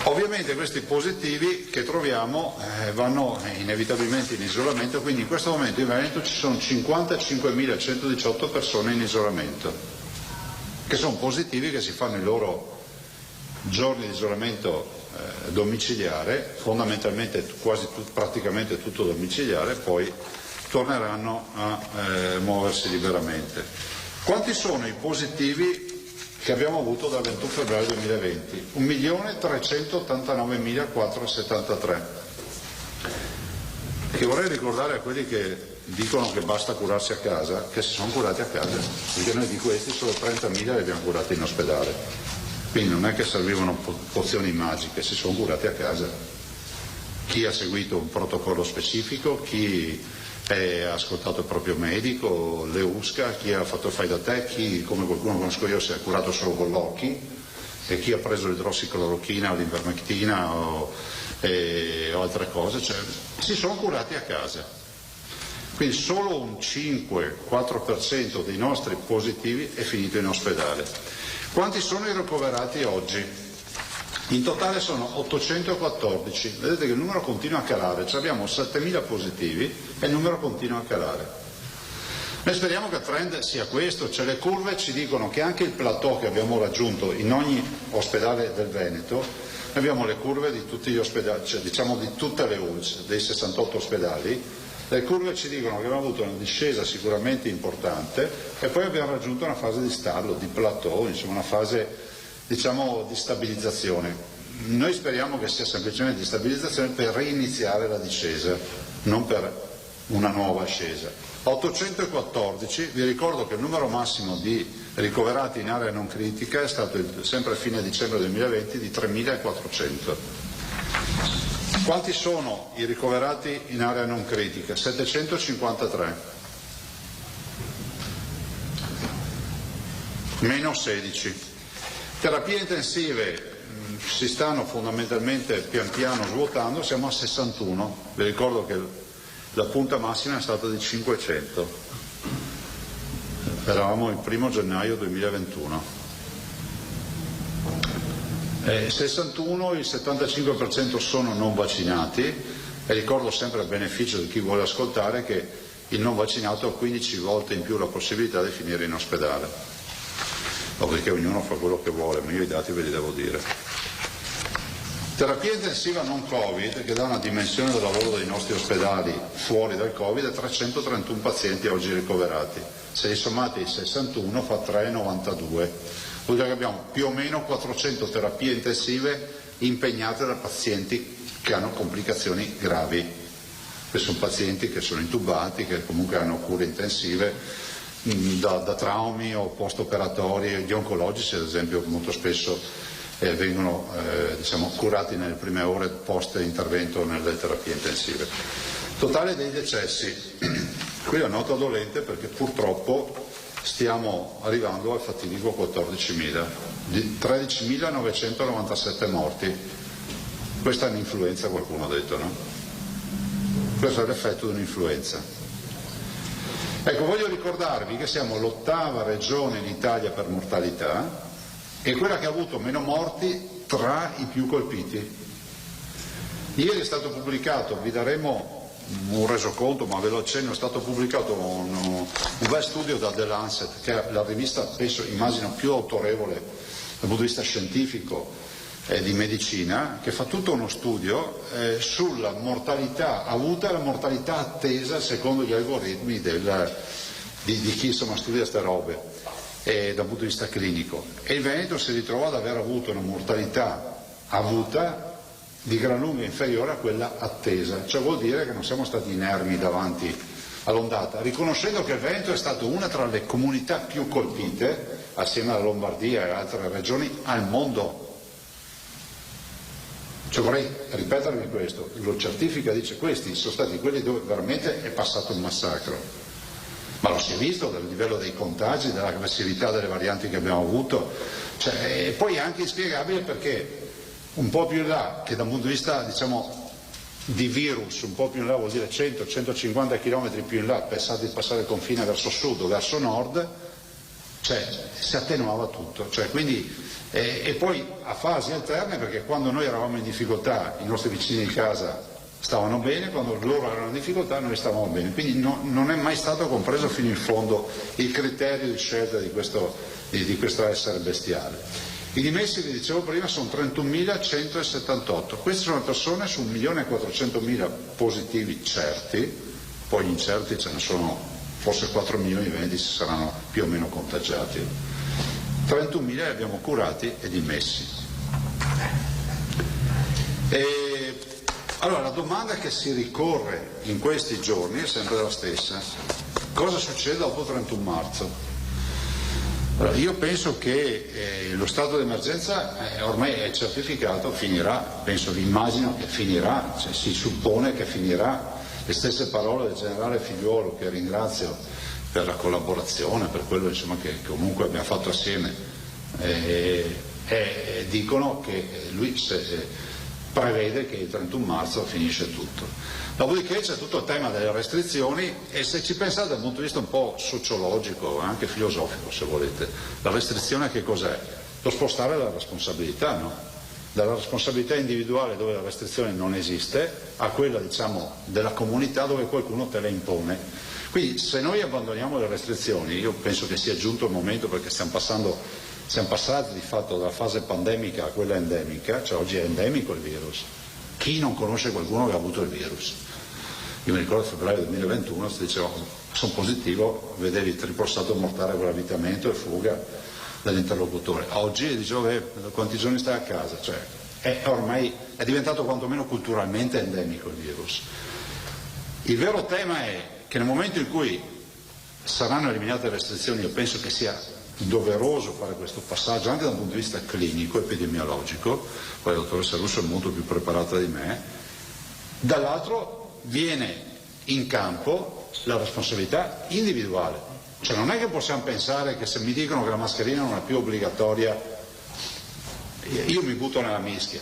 Ovviamente questi positivi che troviamo vanno inevitabilmente in isolamento, quindi in questo momento in Veneto ci sono 55.118 persone in isolamento, che sono positivi, che si fanno i loro giorni di isolamento domiciliare, fondamentalmente praticamente tutto domiciliare, poi torneranno a muoversi liberamente. Quanti sono i positivi che abbiamo avuto dal 21 febbraio 2020? 1.389.473, che vorrei ricordare a quelli che dicono che basta curarsi a casa, che si sono curati a casa, perché noi di questi solo 30.000 li abbiamo curati in ospedale, quindi non è che servivano pozioni magiche, si sono curati a casa. Chi ha seguito un protocollo specifico, chi ha ascoltato il proprio medico, le USCA, chi ha fatto il fai da te, chi, come qualcuno conosco io, si è curato solo con l'occhi, e chi ha preso l'idrossiclorochina o l'ivermectina o altre cose, cioè si sono curati a casa. Quindi solo un 5-4% dei nostri positivi è finito in ospedale. Quanti sono i ricoverati oggi? In totale sono 814, vedete che il numero continua a calare, cioè abbiamo 7.000 positivi e il numero continua a calare. Noi speriamo che il trend sia questo, cioè le curve ci dicono che anche il plateau che abbiamo raggiunto in ogni ospedale del Veneto, noi abbiamo le curve di tutti gli ospedali, cioè diciamo di tutte le ULSS, dei 68 ospedali, le curve ci dicono che abbiamo avuto una discesa sicuramente importante e poi abbiamo raggiunto una fase di stallo, di plateau, insomma una fase diciamo di stabilizzazione. Noi speriamo che sia semplicemente di stabilizzazione per reiniziare la discesa, non per una nuova ascesa. 814, vi ricordo che il numero massimo di ricoverati in area non critica è stato sempre a fine dicembre 2020 di 3.400. Quanti sono i ricoverati in area non critica? 753. Meno 16. Terapie intensive si stanno fondamentalmente pian piano svuotando, siamo a 61, vi ricordo che la punta massima è stata di 500, eravamo il 1 gennaio 2021. 61, il 75% sono non vaccinati e ricordo sempre a beneficio di chi vuole ascoltare che il non vaccinato ha 15 volte in più la possibilità di finire in ospedale. Perché ognuno fa quello che vuole, ma io i dati ve li devo dire. Terapia intensiva non Covid, che dà una dimensione del lavoro dei nostri ospedali fuori dal Covid, è 331 pazienti oggi ricoverati. Se li sommate i 61 fa 392. Vuol dire che abbiamo più o meno 400 terapie intensive impegnate da pazienti che hanno complicazioni gravi. Questi sono pazienti che sono intubati, che comunque hanno cure intensive, da traumi o post-operatori, gli oncologici ad esempio molto spesso vengono curati nelle prime ore post-intervento nelle terapie intensive. Totale dei decessi, qui la nota dolente perché purtroppo stiamo arrivando al fatidico 14.000, di 13.997 morti. Questa è un'influenza, qualcuno ha detto, no? Questo è l'effetto di un'influenza. Ecco, voglio ricordarvi che siamo l'8ª regione in Italia per mortalità e quella che ha avuto meno morti tra i più colpiti. Ieri è stato pubblicato, vi daremo un resoconto, ma ve lo accenno, è stato pubblicato un bel studio da The Lancet, che è la rivista, immagino, più autorevole dal punto di vista scientifico di medicina, che fa tutto uno studio sulla mortalità avuta e la mortalità attesa secondo gli algoritmi di chi insomma studia queste robe dal punto di vista clinico. E il Veneto si ritrova ad aver avuto una mortalità avuta di gran lunga inferiore a quella attesa, cioè vuol dire che non siamo stati inermi davanti all'ondata, riconoscendo che il Veneto è stato una tra le comunità più colpite, assieme alla Lombardia e altre regioni, al mondo. Cioè vorrei ripetervi questo, lo certifica, dice questi sono stati quelli dove veramente è passato un massacro, ma lo si è visto dal livello dei contagi, dall'aggressività delle varianti che abbiamo avuto, e poi è anche inspiegabile perché un po' più in là, che da un punto di vista diciamo di virus, un po' più in là vuol dire 100-150 km più in là, pensate di passare il confine verso sud o verso nord, si attenuava tutto, quindi, e poi a fasi alterne, perché quando noi eravamo in difficoltà i nostri vicini di casa stavano bene, quando loro erano in difficoltà noi stavamo bene, quindi non è mai stato compreso fino in fondo il criterio di scelta di questo essere bestiale. I dimessi, vi dicevo prima, sono 31.178, queste sono persone su 1.400.000 positivi certi, poi gli incerti ce ne sono forse 4 milioni e 20 si saranno più o meno contagiati. 31.000 li abbiamo curati e dimessi. Allora la domanda che si ricorre in questi giorni è sempre la stessa: cosa succede dopo 31 marzo? Allora, io penso che lo stato d'emergenza ormai è certificato, finirà, immagino che finirà, si suppone che finirà. Le stesse parole del generale Figliuolo, che ringrazio per la collaborazione, per quello che comunque abbiamo fatto assieme, dicono che lui prevede che il 31 marzo finisce tutto. Dopodiché c'è tutto il tema delle restrizioni e se ci pensate dal punto di vista un po' sociologico, anche filosofico se volete, la restrizione che cos'è? Lo spostare la responsabilità, no? Dalla responsabilità individuale dove la restrizione non esiste a quella della comunità dove qualcuno te la impone. Quindi se noi abbandoniamo le restrizioni, io penso che sia giunto il momento, perché siamo passati di fatto dalla fase pandemica a quella endemica, oggi è endemico il virus. Chi non conosce qualcuno che ha avuto il virus? Io mi ricordo febbraio 2021 si diceva sono positivo, vedevi il triplo stato mortale con avvitamento e fuga dell'interlocutore. Oggi dicevo quanti giorni stai a casa? Ormai è diventato quantomeno culturalmente endemico il virus. Il vero tema è che nel momento in cui saranno eliminate le restrizioni, io penso che sia doveroso fare questo passaggio anche dal punto di vista clinico, epidemiologico, poi la dottoressa Russo è molto più preparata di me, dall'altro viene in campo la responsabilità individuale, non è che possiamo pensare che se mi dicono che la mascherina non è più obbligatoria io mi butto nella mischia.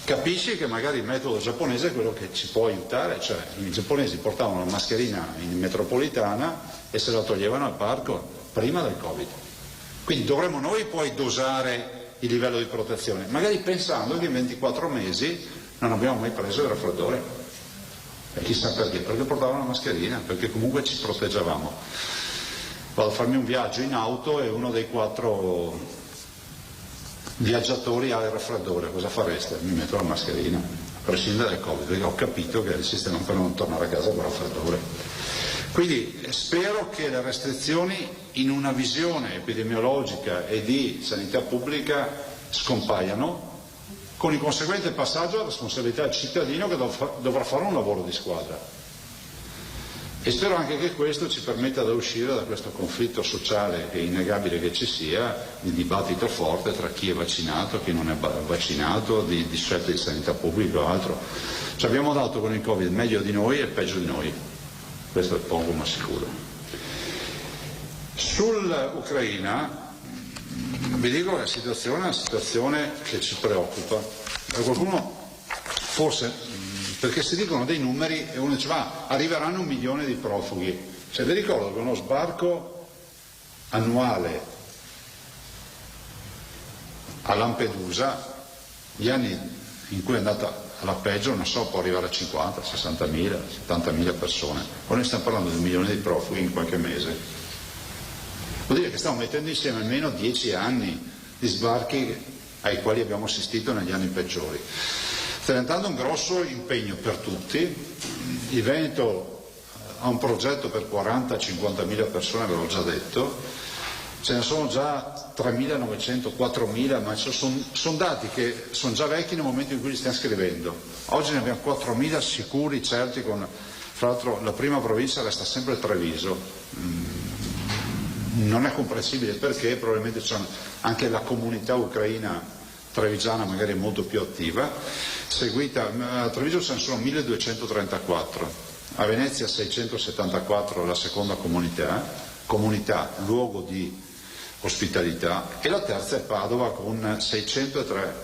Capisci che magari il metodo giapponese è quello che ci può aiutare, i giapponesi portavano la mascherina in metropolitana e se la toglievano al parco prima del Covid. Quindi dovremmo noi poi dosare il livello di protezione, magari pensando che in 24 mesi non abbiamo mai preso il raffreddore. E chissà perché? Perché portavano la mascherina, perché comunque ci proteggiavamo. Vado a farmi un viaggio in auto e uno dei 4 viaggiatori ha il raffreddore, cosa fareste? Mi metto la mascherina, a prescindere dal Covid, perché ho capito che è il sistema per non tornare a casa con il raffreddore. Quindi spero che le restrizioni in una visione epidemiologica e di sanità pubblica scompaiano, con il conseguente passaggio alla responsabilità del cittadino che dovrà fare un lavoro di squadra. E spero anche che questo ci permetta di uscire da questo conflitto sociale che è innegabile che ci sia, di dibattito forte tra chi è vaccinato e chi non è vaccinato, di scelte di sanità pubblica o altro. Ci abbiamo dato con il Covid meglio di noi e peggio di noi, questo è poco ma sicuro. Sull'Ucraina vi dico che la situazione è una situazione che ci preoccupa. Qualcuno forse, perché si dicono dei numeri e uno dice arriveranno 1 milione di profughi. Vi ricordo che uno sbarco annuale a Lampedusa, gli anni in cui è andata alla peggio, non so, può arrivare a 50, 60.000, 70.000 persone. Ora ne stiamo parlando di 1 milione di profughi in qualche mese. Vuol dire che stiamo mettendo insieme almeno 10 anni di sbarchi ai quali abbiamo assistito negli anni peggiori. Sta diventando un grosso impegno per tutti. Il Veneto ha un progetto per 40-50.000 persone, ve l'ho già detto. Ce ne sono già 3.900, 4.000, ma sono dati che sono già vecchi nel momento in cui li stiamo scrivendo. Oggi ne abbiamo 4.000 sicuri, certi, fra l'altro la prima provincia resta sempre Treviso. Non è comprensibile perché probabilmente anche la comunità ucraina trevigiana magari è molto più attiva. A Treviso ce ne sono 1.234, a Venezia 674 la seconda comunità, luogo di ospitalità, e la terza è Padova con 603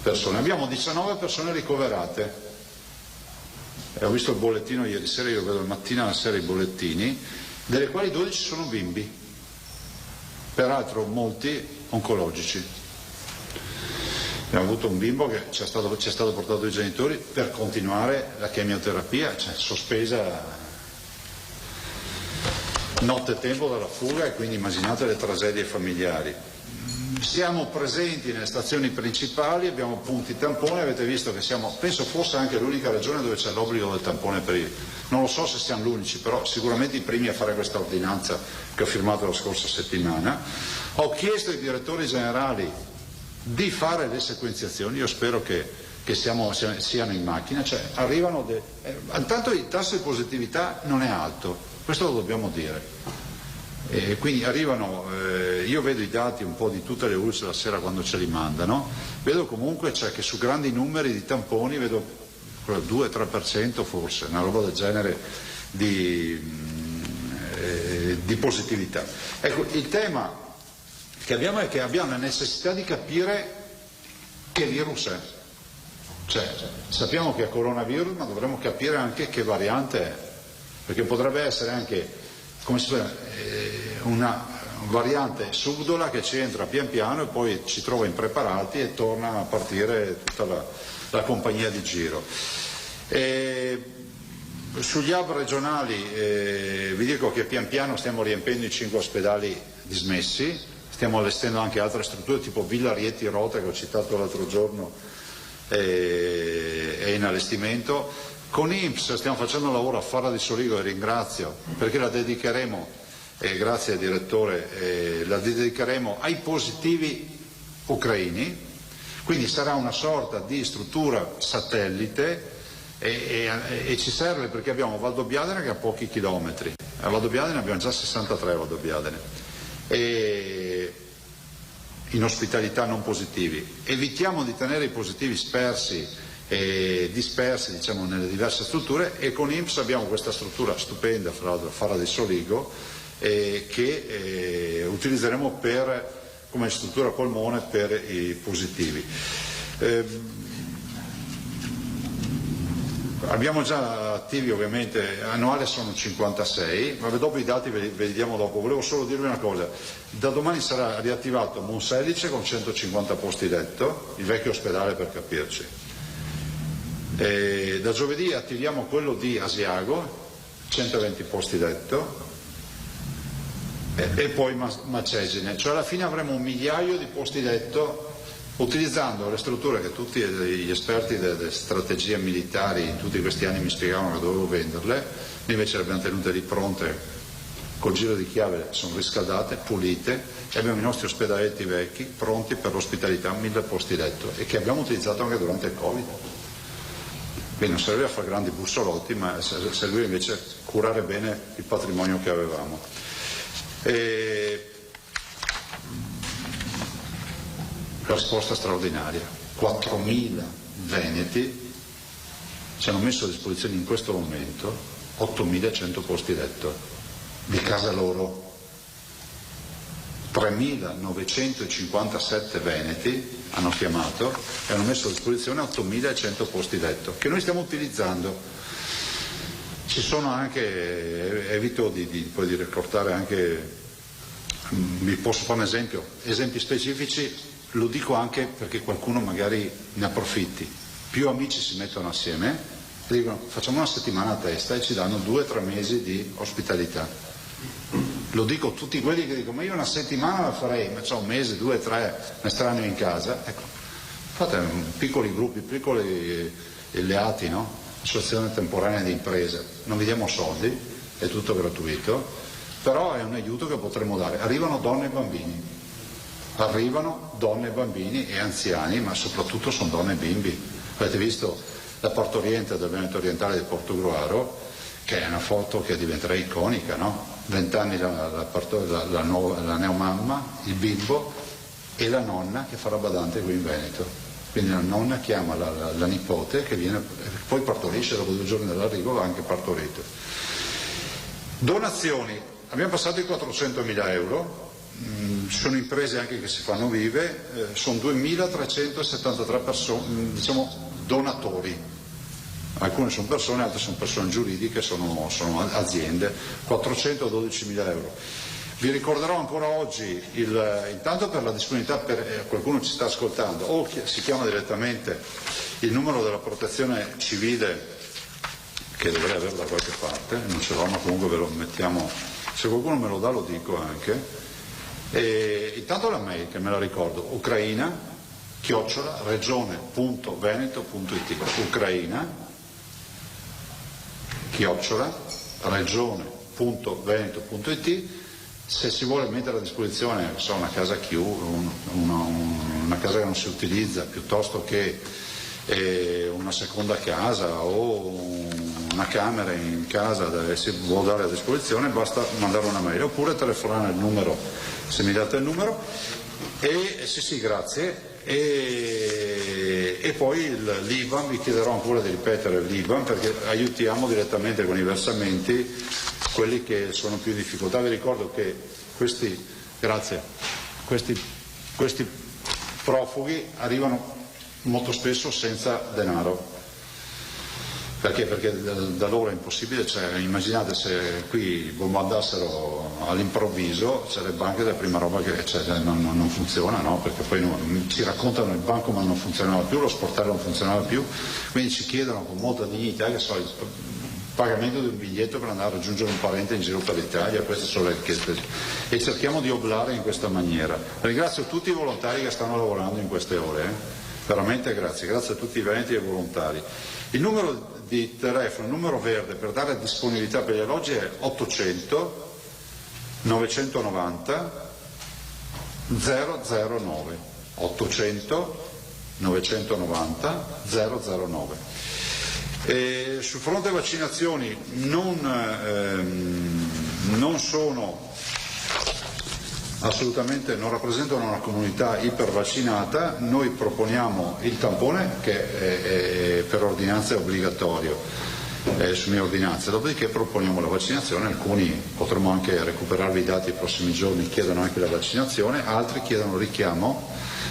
persone. Abbiamo 19 persone ricoverate. Ho visto il bollettino ieri sera, io vedo la mattina e la sera i bollettini, delle quali 12 sono bimbi, peraltro molti oncologici. Abbiamo avuto un bimbo che ci è stato portato dai genitori per continuare la chemioterapia, sospesa notte e tempo dalla fuga, e quindi immaginate le tragedie familiari. Siamo presenti nelle stazioni principali, abbiamo punti tampone, avete visto che siamo, penso forse anche l'unica regione dove c'è l'obbligo del tampone per non lo so se siamo l'unici, però sicuramente i primi a fare questa ordinanza che ho firmato la scorsa settimana. Ho chiesto ai direttori generali di fare le sequenziazioni, io spero che siano in macchina, cioè arrivano intanto il tasso di positività non è alto, questo lo dobbiamo dire. E quindi arrivano, io vedo i dati un po' di tutte le ULSS la sera quando ce li mandano, vedo comunque che su grandi numeri di tamponi vedo 2-3% forse, una roba del genere di positività. Ecco, il tema che abbiamo è che abbiamo la necessità di capire che virus è. Cioè, sappiamo che è coronavirus, ma dovremmo capire anche che variante è, perché potrebbe essere anche, come si dice, una variante subdola che ci entra pian piano e poi ci trova impreparati e torna a partire tutta la compagnia di giro. Sugli hub regionali vi dico che pian piano stiamo riempendo i 5 ospedali dismessi, stiamo allestendo anche altre strutture tipo Villa Rieti Rota, che ho citato l'altro giorno, è in allestimento. Con INPS stiamo facendo un lavoro a Fara di Soligo, e ringrazio perché la dedicheremo, grazie al direttore, la dedicheremo ai positivi ucraini, quindi sarà una sorta di struttura satellite e ci serve perché abbiamo Valdobbiadene che ha pochi chilometri, a Valdobbiadene abbiamo già 63 a Valdobbiadene, e in ospitalità non positivi. Evitiamo di tenere i positivi dispersi diciamo nelle diverse strutture, e con INPS abbiamo questa struttura stupenda, fra l'altro Fara di Soligo, che utilizzeremo come struttura polmone per i positivi. Abbiamo già attivi, ovviamente, annuali sono 56, ma dopo i dati ve li diamo dopo. Volevo solo dirvi una cosa: da domani sarà riattivato Monselice con 150 posti letto, il vecchio ospedale per capirci. Da giovedì attiviamo quello di Asiago, 120 posti letto, e poi Macesine, cioè alla fine avremo 1 migliaio di posti letto utilizzando le strutture che tutti gli esperti delle strategie militari in tutti questi anni mi spiegavano che dovevo venderle, noi invece le abbiamo tenute lì pronte, col giro di chiave sono riscaldate, pulite, e abbiamo i nostri ospedaletti vecchi pronti per l'ospitalità, 1000 posti letto, e che abbiamo utilizzato anche durante il Covid. Quindi non serviva a fare grandi bussolotti, ma serviva invece a curare bene il patrimonio che avevamo. La risposta straordinaria, 4.000 veneti ci hanno messo a disposizione in questo momento 8.100 posti letto di casa loro. 3.957 veneti hanno chiamato e hanno messo a disposizione 8.100 posti letto che noi stiamo utilizzando. Ci sono anche, evito di ricortare anche, vi posso fare un esempio, esempi specifici, lo dico anche perché qualcuno magari ne approfitti. più amici si mettono assieme e dicono facciamo una settimana a testa e ci danno 2 o 3 mesi di ospitalità. Lo dico a tutti quelli che dicono ma io una settimana la farei, ma c'ho un mese, 2 o 3 estranei in casa. Ecco, fate piccoli gruppi, piccoli alleati, no? Associazione temporanea di imprese, non vi diamo soldi, è tutto gratuito, però è un aiuto che potremmo dare. Arrivano donne e bambini e anziani, ma soprattutto sono donne e bimbi. Avete visto la partoriente del Veneto orientale di Portogruaro, che è una foto che diventerà iconica, no? 20 anni la neomamma, il bimbo e la nonna che fa la badante qui in Veneto. Quindi la nonna chiama la nipote che viene, poi partorisce, dopo 2 giorni dall'arrivo va anche partorito. Donazioni, abbiamo passato i 400.000 euro, sono imprese anche che si fanno vive, sono 2.373 persone, diciamo donatori, alcune sono persone, altre sono persone giuridiche, sono aziende, 412.000 euro. Vi ricorderò ancora oggi, intanto per la disponibilità, per qualcuno ci sta ascoltando, o si chiama direttamente il numero della protezione civile, che dovrei avere da qualche parte, non ce l'ho, ma comunque ve lo mettiamo, se qualcuno me lo dà lo dico anche. E intanto la mail, che me la ricordo, ucraina@regione.veneto.it, ucraina@regione.veneto.it. Se si vuole mettere a disposizione una casa una casa che non si utilizza, piuttosto che una seconda casa o una camera in casa dove si vuole dare a disposizione, basta mandare una mail oppure telefonare al numero, se mi date il numero. E sì, grazie. E poi l'IBAN, vi chiederò ancora di ripetere l'IBAN, perché aiutiamo direttamente con i versamenti quelli che sono più in difficoltà. Vi ricordo che questi profughi arrivano molto spesso senza denaro. Perché? Perché da loro è impossibile, immaginate se qui bombardassero all'improvviso, le banche della prima roba che non funziona, no? Perché poi ci raccontano il banco ma non funzionava più, lo sportello non funzionava più, quindi ci chiedono con molta dignità il pagamento di un biglietto per andare a raggiungere un parente in giro per l'Italia. Queste sono le richieste e cerchiamo di oblare in questa maniera. Ringrazio tutti i volontari che stanno lavorando in queste ore, veramente grazie a tutti i veneti e i volontari. Il numero di telefono, il numero verde per dare disponibilità per gli alloggi è 800 990 009, 800 990 009. Sul fronte vaccinazioni non sono assolutamente, non rappresentano una comunità ipervaccinata. Noi proponiamo il tampone, che è per ordinanza è obbligatorio su mia ordinanza, dopodiché proponiamo la vaccinazione. Alcuni potremo anche recuperarvi i dati i prossimi giorni, chiedono anche la vaccinazione, altri chiedono richiamo,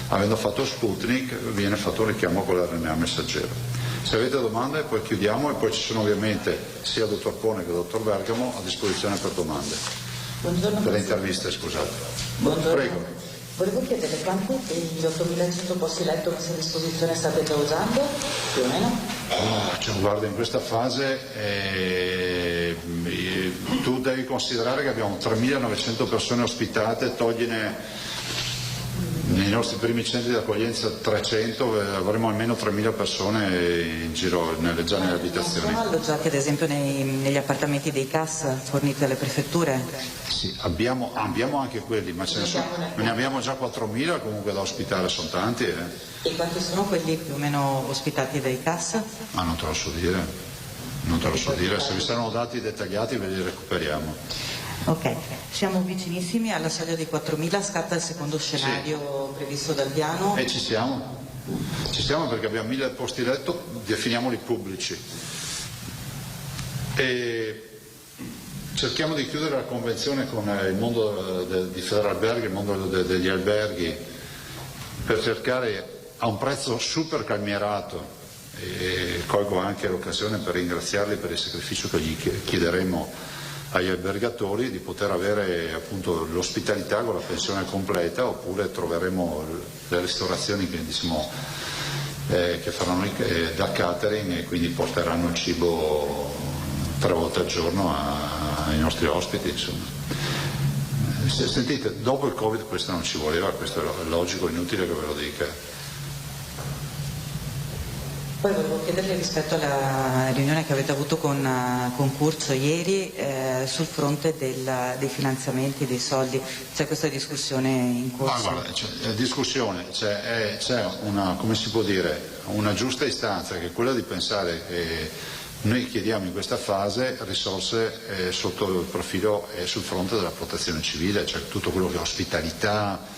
avendo fatto Sputnik viene fatto un richiamo con l'RNA messaggero. Se avete domande poi chiudiamo, e poi ci sono ovviamente sia il dottor Pone che il dottor Bergamo a disposizione per domande.
Buongiorno,
per le interviste, scusate.
Buongiorno.
Prego.
Volevo chiedere quanti degli 8.100 posti letto messi a disposizione state già usando, più o meno?
Guarda, in questa fase tu devi considerare che abbiamo 3.900 persone ospitate, togliene nei nostri primi centri di accoglienza 300, avremo almeno 3.000 persone in giro già nelle abitazioni.
Sono alloggiati ad esempio negli appartamenti dei CAS forniti dalle prefetture?
Sì, abbiamo anche quelli, ma ne abbiamo già 4.000 comunque da ospitare, sono tanti.
E quanti sono quelli più o meno ospitati dai CAS?
Ma non te lo so dire, se vi saranno dati dettagliati ve li recuperiamo.
Ok, siamo vicinissimi alla soglia dei 4.000, scatta il secondo scenario previsto dal piano.
E ci siamo perché abbiamo 1.000 posti letto, definiamoli pubblici. E cerchiamo di chiudere la convenzione con il mondo di Federalberghi, il mondo degli alberghi, per cercare a un prezzo super calmierato, e colgo anche l'occasione per ringraziarli per il sacrificio che gli chiederemo agli albergatori, di poter avere appunto l'ospitalità con la pensione completa, oppure troveremo le ristorazioni che che faranno da catering e quindi porteranno il cibo 3 volte al giorno ai nostri ospiti, insomma. Sentite, dopo il Covid questo non ci voleva, questo è logico, inutile che ve lo dica.
Poi volevo chiederle rispetto alla riunione che avete avuto con Curcio ieri sul fronte dei finanziamenti, dei soldi, c'è questa discussione in corso?
Guarda, c'è una, come si può dire, una giusta istanza che è quella di pensare che noi chiediamo in questa fase risorse sotto il profilo e sul fronte della protezione civile, cioè tutto quello che è ospitalità,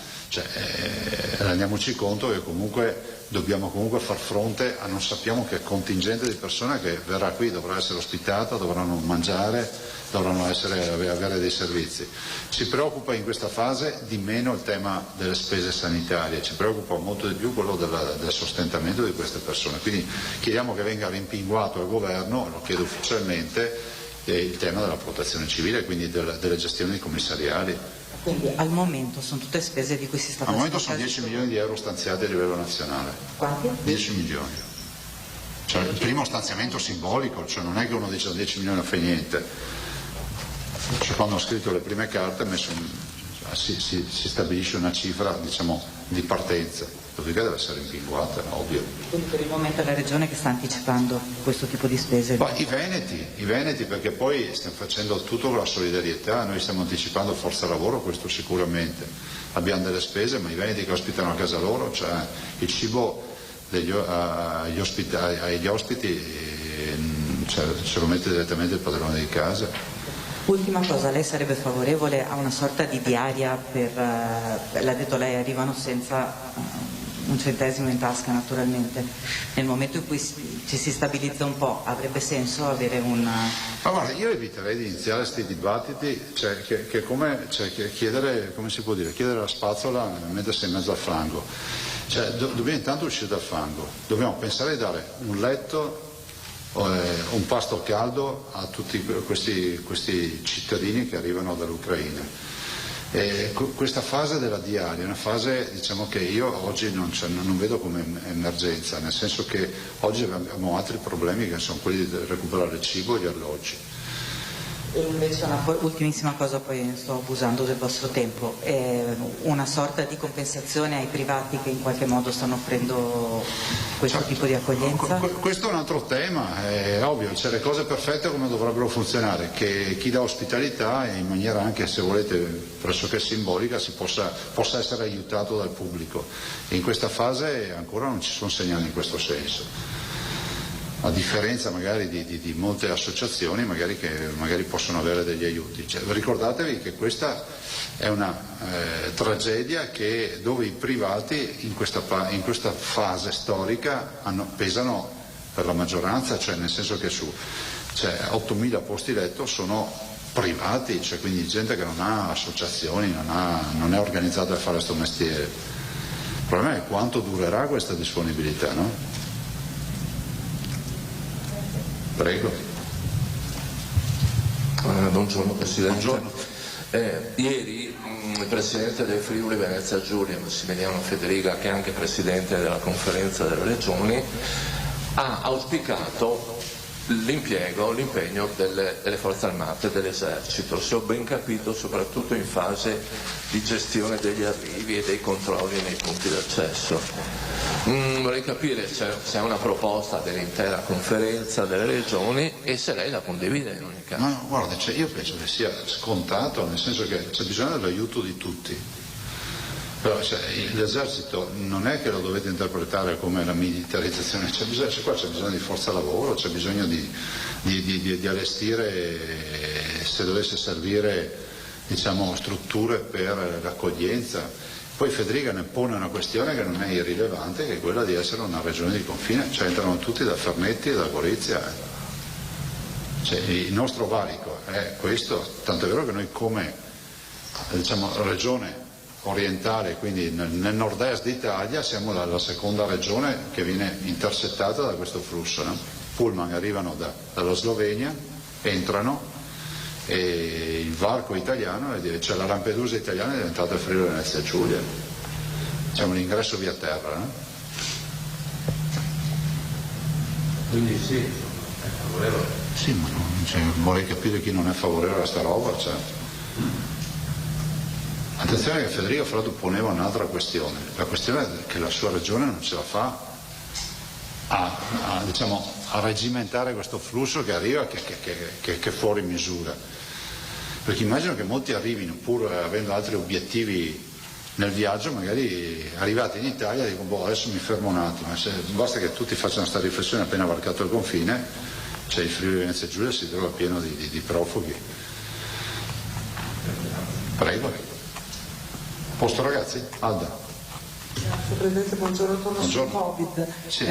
rendiamoci conto che comunque dobbiamo comunque far fronte a non sappiamo che contingente di persone che verrà qui, dovrà essere ospitata, dovranno mangiare, dovranno avere dei servizi. Ci preoccupa in questa fase di meno il tema delle spese sanitarie, ci preoccupa molto di più quello del sostentamento di queste persone, quindi chiediamo che venga rimpinguato al governo, lo chiedo ufficialmente, il tema della protezione civile, quindi delle gestioni commissariali.
Quindi al momento sono tutte spese di cui si sta parlando?
Al momento sono 10 milioni di euro stanziati a livello nazionale.
Quanti?
10 milioni. Cioè il primo stanziamento simbolico, cioè non è che uno dice 10 milioni non fa niente. Cioè, quando ho scritto le prime carte si stabilisce una cifra, diciamo, di partenza, dopodiché deve essere rimpinguata, ovvio.
Quindi per il momento è la Regione che sta anticipando questo tipo di spese?
Poi i Veneti, perché poi stiamo facendo tutto con la solidarietà, noi stiamo anticipando forza lavoro, questo sicuramente. Abbiamo delle spese, ma i Veneti che ospitano a casa loro, cioè il cibo agli ospiti ce lo mette direttamente il padrone di casa.
Ultima cosa, lei sarebbe favorevole a una sorta di diaria per, l'ha detto lei, arrivano senza un centesimo in tasca naturalmente, nel momento in cui ci si stabilizza un po', avrebbe senso avere una...
Ma guarda, io eviterei di iniziare questi dibattiti, chiedere, come si può dire, chiedere la spazzola e mettersi in mezzo al fango. Dobbiamo intanto uscire dal fango, dobbiamo pensare di dare un letto, un pasto caldo a tutti questi cittadini che arrivano dall'Ucraina. Questa fase della diaria è una fase, diciamo, che io oggi non vedo come emergenza, nel senso che oggi abbiamo altri problemi che sono quelli di recuperare il cibo e gli alloggi.
E invece ultimissima cosa, poi sto abusando del vostro tempo, una sorta di compensazione ai privati che in qualche modo stanno offrendo questo tipo di accoglienza?
Questo è un altro tema, è ovvio, c'è le cose perfette come dovrebbero funzionare, che chi dà ospitalità in maniera anche, se volete, pressoché simbolica possa essere aiutato dal pubblico. E in questa fase ancora non ci sono segnali in questo senso. A differenza magari di molte associazioni che magari possono avere degli aiuti. Ricordatevi che questa è una tragedia dove i privati in questa fase storica pesano per la maggioranza, cioè nel senso che su 8.000 posti letto sono privati, quindi gente che non ha associazioni, non è organizzata a fare questo mestiere. Il problema è quanto durerà questa disponibilità, no? Prego.
Buongiorno Presidente. Buongiorno. Ieri il Presidente del Friuli Venezia Giulia, Massimiliano Federica, che è anche Presidente della Conferenza delle Regioni, ha auspicato l'impegno delle Forze Armate e dell'Esercito, se ho ben capito, soprattutto in fase di gestione degli arrivi e dei controlli nei punti d'accesso. Vorrei capire se è una proposta dell'intera conferenza delle regioni e se lei la condivide in ogni caso.
No, guarda, io penso che sia scontato, nel senso che c'è bisogno dell'aiuto di tutti. Però l'esercito non è che lo dovete interpretare come la militarizzazione, c'è bisogno di forza lavoro, c'è bisogno di allestire, se dovesse servire, diciamo, strutture per l'accoglienza. Poi Federica ne pone una questione che non è irrilevante, che è quella di essere una regione di confine, entrano tutti da Fernetti e da Gorizia. Il nostro valico è questo, tanto è vero che noi come, diciamo, regione orientale, quindi nel nord-est d'Italia, siamo la seconda regione che viene intercettata da questo flusso, no? Pullman arrivano dalla Slovenia, entrano, e il varco italiano, cioè la Lampedusa italiana è diventata il Friuli Venezia Giulia, c'è un ingresso via terra, no?
Quindi sì, è favorevole.
Sì, ma vorrei capire chi non è favorevole a sta roba. Cioè. Attenzione che Federico Fraddu poneva un'altra questione. La questione è che la sua regione non ce la fa a regimentare questo flusso che arriva che è fuori misura. Perché immagino che molti arrivino pur avendo altri obiettivi nel viaggio, magari arrivati in Italia dicono adesso mi fermo un attimo, basta che tutti facciano questa riflessione appena varcato il confine, cioè il Friuli Venezia Giulia si trova pieno di profughi. Prego. Posto ragazzi? Alda.
Grazie Presidente, buongiorno. Torno sul Covid.
Sì.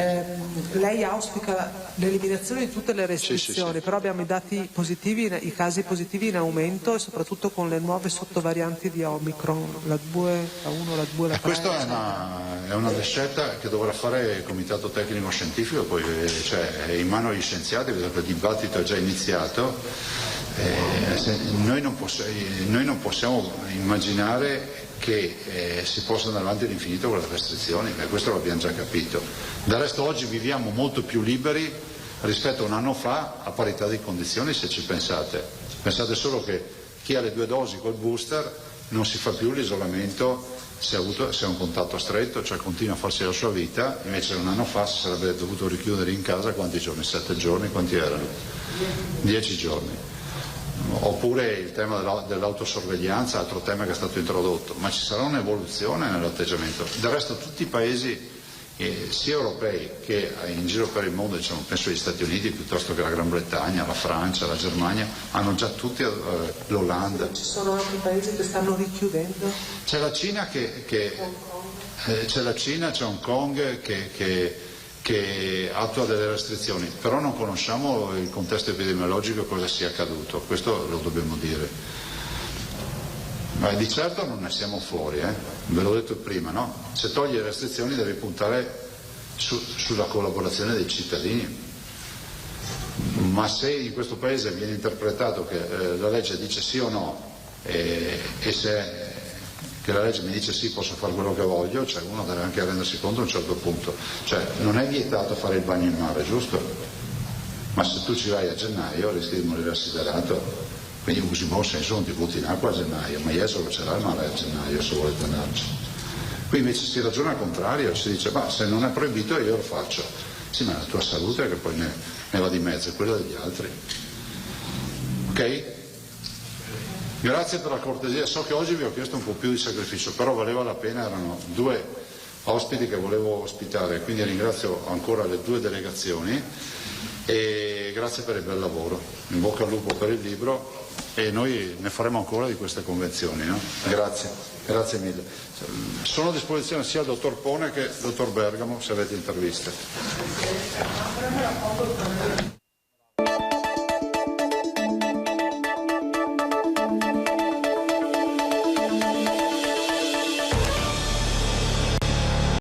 Lei auspica l'eliminazione di tutte le restrizioni,
sì.
Però abbiamo i dati positivi, i casi positivi in aumento e soprattutto con le nuove sottovarianti di Omicron, la 2, la 1, la 2, la 3.
Questa è una scelta che dovrà fare il Comitato Tecnico Scientifico, poi cioè, è in mano agli scienziati, vedo che il dibattito è già iniziato. Noi non possiamo immaginare che si possa andare avanti all'infinito con le restrizioni, questo l'abbiamo già capito. Del resto oggi viviamo molto più liberi rispetto a un anno fa a parità di condizioni, se ci pensate. Pensate solo che chi ha le 2 dosi col booster non si fa più l'isolamento se ha un contatto stretto, cioè continua a farsi la sua vita, invece un anno fa si sarebbe dovuto richiudere in casa quanti giorni? 7 giorni? Quanti erano? 10 giorni. Oppure il tema dell'autosorveglianza, altro tema che è stato introdotto, ma ci sarà un'evoluzione nell'atteggiamento. Del resto tutti i paesi sia europei che in giro per il mondo, diciamo, penso agli Stati Uniti piuttosto che la Gran Bretagna, la Francia, la Germania, hanno già tutti l'Olanda.
Ci sono altri paesi che stanno richiudendo?
C'è la Cina c'è la Cina, c'è Hong Kong che attua delle restrizioni, però non conosciamo il contesto epidemiologico, cosa sia accaduto, questo lo dobbiamo dire. Ma di certo non ne siamo fuori, ve l'ho detto prima, no? Se togli le restrizioni devi puntare sulla collaborazione dei cittadini, ma se in questo paese viene interpretato che la legge dice sì o no e se che la legge mi dice sì, posso fare quello che voglio, cioè uno deve anche rendersi conto a un certo punto, cioè non è vietato fare il bagno in mare, giusto? Ma se tu ci vai a gennaio rischi di morire assiderato, quindi usi buon senso, non ti butti in acqua a gennaio, ma Jesolo ce l'ha il mare a gennaio se volete andarci. Qui invece si ragiona al contrario, si dice ma se non è proibito io lo faccio, sì ma la tua salute che poi ne va di mezzo, è quella degli altri. Ok? Grazie per la cortesia, so che oggi vi ho chiesto un po' più di sacrificio, però valeva la pena, erano 2 ospiti che volevo ospitare, quindi ringrazio ancora le 2 delegazioni e grazie per il bel lavoro, in bocca al lupo per il libro e noi ne faremo ancora di queste convenzioni, no? Grazie mille. Sono a disposizione sia il dottor Pone che il dottor Bergamo se avete interviste.